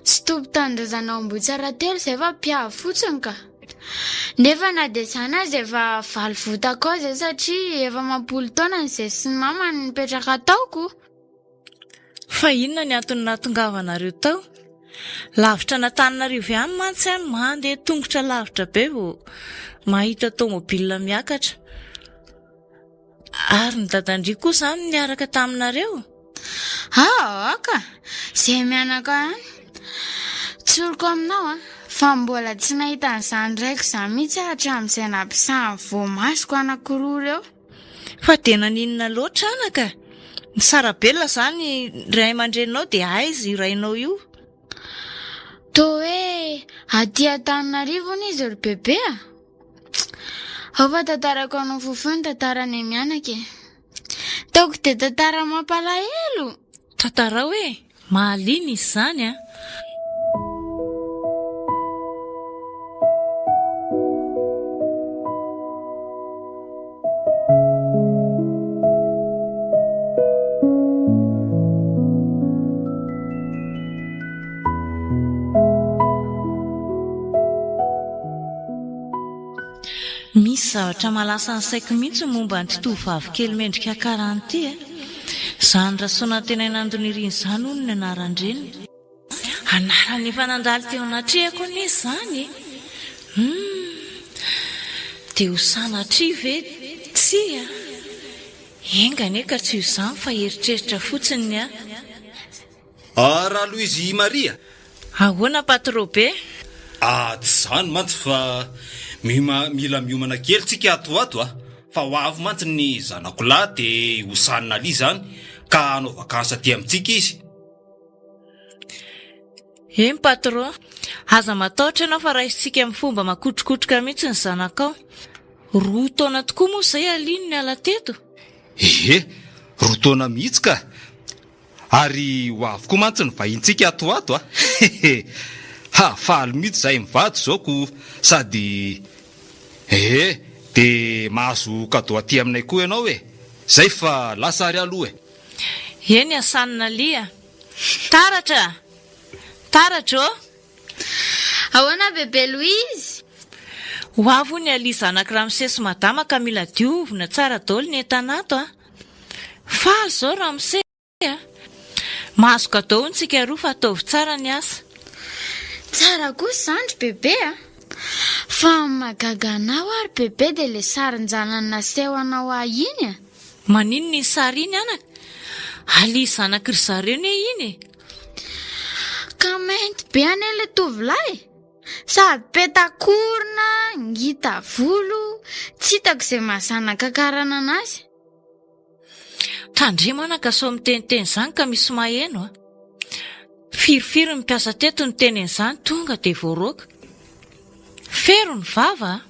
Tsy tompo-tanindrazana ao Ambohitsara telo izay fa mpiavy fotsiny ka. Nefa na dia sana azy efa valy votako ao izay satria efa mampolo taona izay sy ny mama nipetraka taoko. Fa inona ny antony nahatongavanareo tao? Lavitra natananarivo ihany mantsy any mandeha tongotra lavitra be vao mahita tômôbilina miakatra. Ary ny dadandry kosa izany niaraka taminareo? Ka izay mianaka ihany. Tsoroko aminao fa mbola tsy nahita an'izany ndraiky izany mihitsy hatramin'izay nampisahan'ny voamasoko anankiroa ireo. Fa tena ninona loatra anaka? Ny sarabelona izany ray aman-dreninao dia aiza irainao io? Toa hoe aty Antananarivo izy ry bebe a? Ao fa tantarako anao fofony tantarany mianaka e. Taoko dia tantara mampalahelo. Tantara hoe mahaliana izy izany a. Misy zavatra malasa ny saiko mihitsy momba ny tovovavy kely mendrika karan'ity e. Izany rasoana tena inandoniriny izany hono ny anaran-dreniny. Anarany efa nandalo teo anatrehako ny izany e. Dia ho sanatria ve tsy a? Engane ka tsy ho izany fa eritreritra fotsiny a. Raha Louise Maria. Ahoana patro be? Tsy izany mantsy fa mila miomana kely tsika ato fa ho avy mantsy ny zanako lahy dia ho sanina li izany ka hanao vakansa aty amintsika izy. Patro, aza matahotra ianao fa raisitsika amin'ny fomba makotrokotroka mihitsy ny zanakao. 2 taona tokoa moa izay aliny ny ala teto. 2 taona mihitsy ka. Ary ho avy koa mantsy ny vahintsika ato faly mihitsy izay mivady izao ko sady dia mahazo kado aty aminay koa ianao e. Zay fa lasary aloha e. Eny asanina lia. Taratra o. Ahoana bebe Louise? Ho avy ny aliza anankiray Ramsesy madama ka mila diovina tsara daholo ny entanato a. Faly izao Ramsesy a. Mahazo kado ntsika roa fa ataovy tsara ny asa. Tsara kosa izany bebe a. Fa magaganao ary bebe dia le sarin-janany naseho anao iny a. Manino ny sary iny anaka? Aliza anankiry zareo ne iny e. Ka mainty be ane le tovolahy. Sady petakorona, ngita volo, tsy hitako izay mahazanaka karana anazy. Tandremana ka sao miteniteny izany ka misy maheno a. Firofiry ny mpiasa teto ny tenen'izany tonga dia voaroaka. Fero ny vava.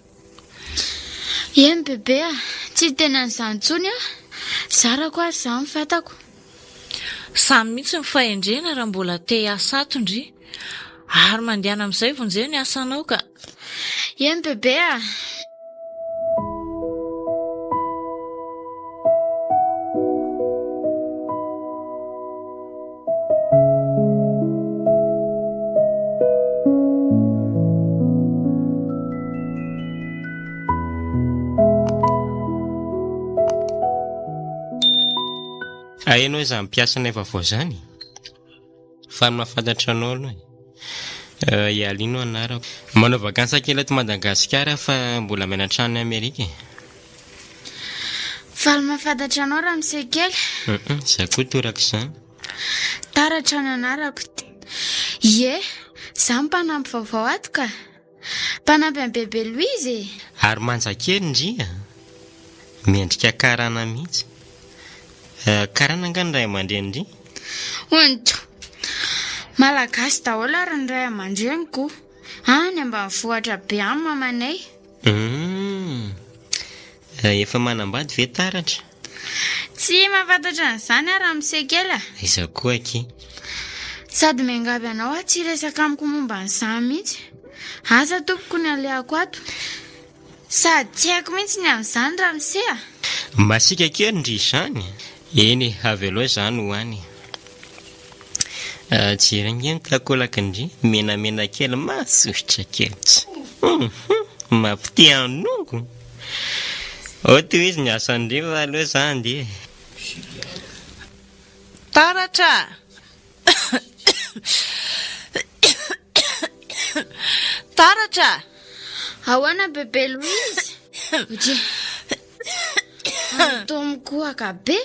Eny bebe tsy tena n'izany intsony a. Zarako azy izany fantako. Samy mihitsy ny fahendrena raha mbola te hiasa ato ndry. Ary mandehana amin'izay vonjeo ny asanao ka. Eny bebe Hainao izany mpiasana efa vao izany. Fa mahafantatra anao aloha. Ialino anarako. Manao vakansa kely ato Madagasikara fa mbola mianatra any Amerika. Faly mahafantatra anao raha misekely. Za koa toraka izany. Taratra ny anarako. Ie, za mpanampy vaovao ato ka. Mpanampy amin'ny bebe Louise. Ary manjakely ndria. Miendrika karana mihitsy. Karana nga ny ray aman-dreny. Onto. Malagasy daholo ary ny ray aman-dreniko. Any ambanivohitra be any mamanay. Efa manambady ve taratra? Tsy mahafantatra an'izany ary misekela. Iza koa aky. Sady miangavy anao tsy resaka amiko momba an'izany mihitsy. Asa tompoko ny aleako ato. Sady tsy haiko mihitsy ny amin'izany raha misea. Masika kely ndry izany. Eny, avy aloha izany ho any. Jiranga ny takolaka ndry, menamena kely masosotra kely. Mampite anongo. Oto izy ny asandry fa aloha izany dia. Taratra! Taratra! Ahoana bebe Louise? Tomikohaka be.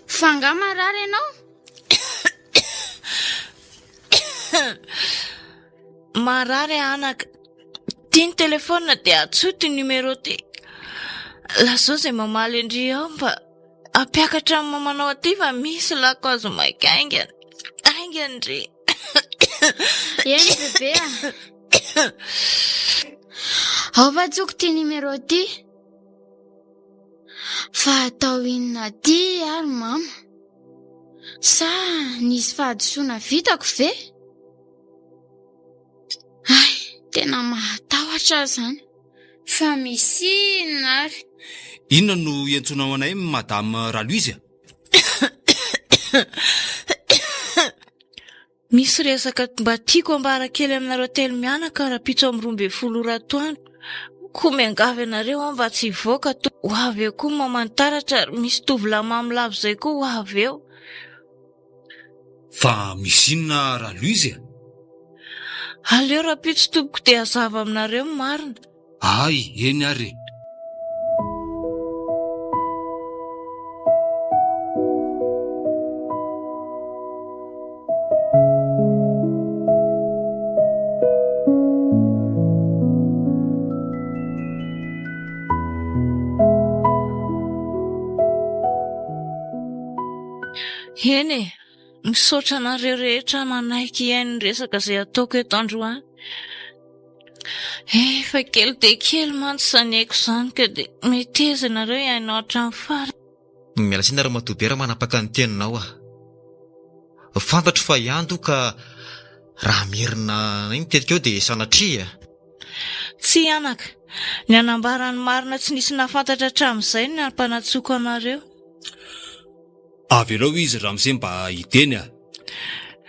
Fanga marary ianao? Marary anaka. Tia ny telefona dia atsoto ny numero ty. Lazao izay mamaly indri ao mba ampiakatra amin'ny mamanao aty fa misy lako azo maika aingana. Aingana ndry. Eny bebe ao fa tsoko ty numero ty. Fa atao inona ty ary mama? Sa nisy fahadisoana vitako ve? Ay, tena mahatahotra zany. Fa misinona ary. Inona no iantsonao anay Madame Ralouise? Misy resaka mba tiako ambara kely aminareo telo mianaka raha pitso amin'ny 12 ratoandro. Koa miangavy anareo mba tsy voaka to. Ho avy eo koa mamantaratra misy tovolahy mamilavo izay koa ho avy eo. Fa misinona Ralouise? Aleo raha pitso tompoko dia hazava aminareo marina. Ay, eny ary. Eny, misaotra anareo rehetra manaiky iainy resaka izay ataoko eto androany. Efa kely dia kely mantsy saniako izany ka dia mety aiza nareo iainao hatramin'ny farany. Miala sina raha matobera manapaka ny teninao ah. Fantatro fa iando ka raha mirina iny tetika eo dia sanatria. Tsy anaka, ny anambarany marina tsy nisy nafantatra hatramin'izay ny ampanatsoko anareo. Avy ianao izy raha amin'izay mba hiteny ah.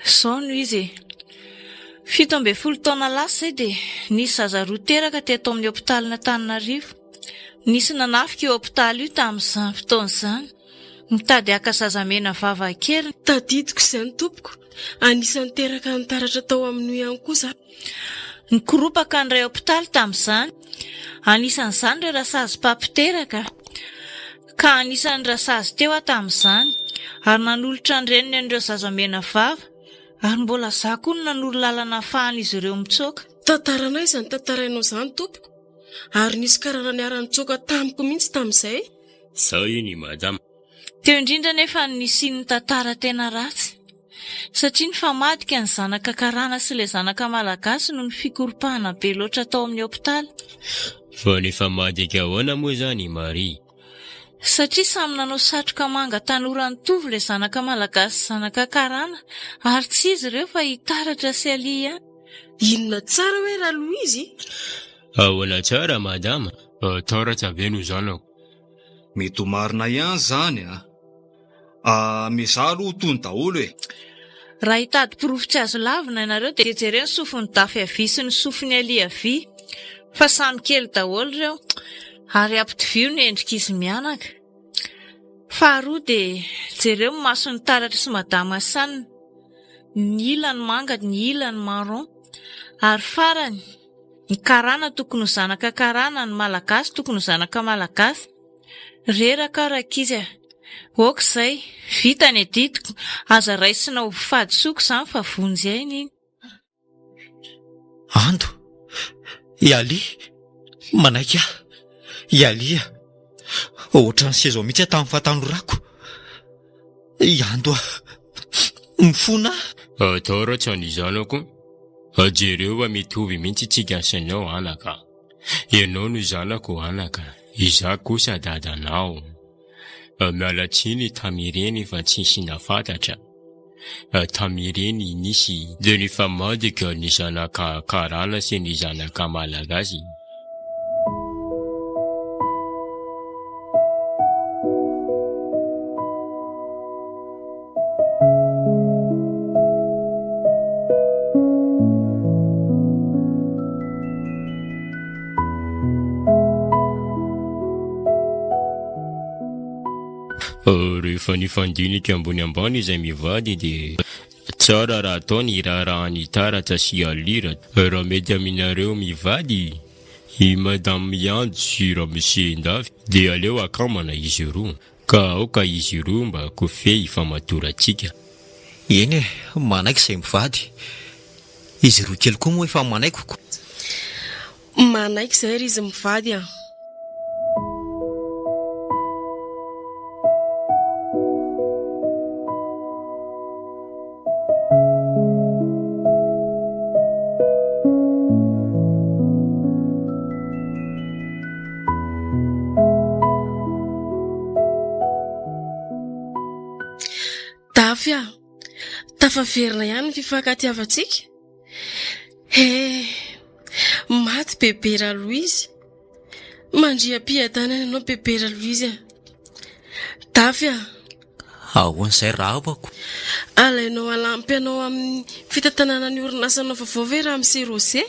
Izao no izy. 17 taona lasa izay dia nisy zaza roa teraka teto amin'ny hôpitaly Antananarivo. Nisy nanafika io hôpitaly io tamin'izany fotoan'izany. Mitady aka zazamena vava kely. Tadidiko izany tompoko. Anisan'ny teraka ny taratra tao amin'ny ihany kosa. Nikoropaka ny ray hôpitaly tamin'izany. Anisan'izany ireo rasazy papiteraka. Ka anisan'ny rasazy teo tamin'izany. Ary nanolotra ny reniny an'ireo zazamena vava. Ary mbola za koa no nanolo lalana ahafahana izy ireo mitsoaka. tantaranay izany tantarainao izany tompoko, ary nisy karana niara-nitsoaka tamiko mihitsy tamin'izay. Sao iny madama. Teo indrindra nefa nisiny tantara tena ratsy, satria ny famadika ny zanaka karana sy ilay zanaka malagasy no ny fikoropahana be loatra tao amin'ny hopitaly. Fa ny famadika ahoana moa izany Maria? Satria samy nanao satroka manga tanora nitovy ilay zanaka malagasy sy zanaka karana, ary tsy izy ireo fa hitaratra sy alia. Inona tsara hoe raha Louise? Ahoana tsara madama? Taratra be no zanako. Mety ho marina ihany zany mizalo ho tony daholo e. Raha hitady porofo tsy azo lavina ianareo dia jereo ny sofiny dafy avy sy ny sofiny alia avy, fa samy kely daholo ireo ary ampitovio ny endrik'izy mianaka. Faharoa dia jereo ny masony taratra sy madama sanina, ny ilany manga ny ilany marron, ary farany ny karana tokony ho zanaka karana, ny malagasy tokony ho zanaka malagasy. Reraka rakizy okizay vita ny editiko, aza raisina ho fady soko izany fa vonjy ainy iny. Ando, Iali, manaiky aho, Ialia, ohatra ny sezao mihitsy tamin'ny fahatanorako. Ando mifona. Taratra ny zanako. Jereo mitovy mihitsy tsika sanao anaka. Ianao no zanako anaka, izaho kosa dadanao. Mialatsiny tamireny fa tsisy nafantatra. Tamireny nisy dia ny famadika ny zanaka karana sy ny zanaka malagasy. Rehefa nifandinika ambony ambany izay mivady dia tsara raha ataony irarahany taratra sy alira. Raha mety aminareo mivady, i madame Yando sy Ramose Ndafy dia aleo akamana izy roa, ka aoka izy roa mba kofe ifamatorantsika. Eny manaiky izay mivady. Izy roa kely koa moa efa manaikiko. Manaiky izay ry izy mivady a. Dafy tafaverina ihany ny fifankatiavantsika. Maty bebera Louise. Mandriam-piadanana ianao bebera Louise. Dafy ahoana izay raha avako? Alainao alampy ianao amin'ny fitantanana ny orinasanao vaovao ve raha amin'ny Rose?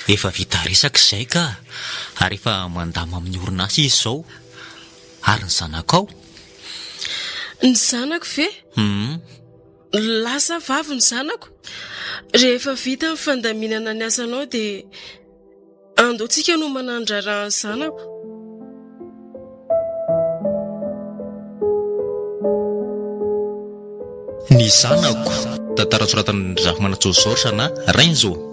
Efa vita resaka izay ka, ary efa mandama amin'ny orinasa izy izao. Ary ny zanakao? Ny zanako ve? Lasa vavy ny zanako. Rehefa vita ny fandaminana ny asanao dia andotsika no manandrara ny zanako. Ny zanako, tantara soratan'ny Rafimanatsoa Zorsa na Renzo.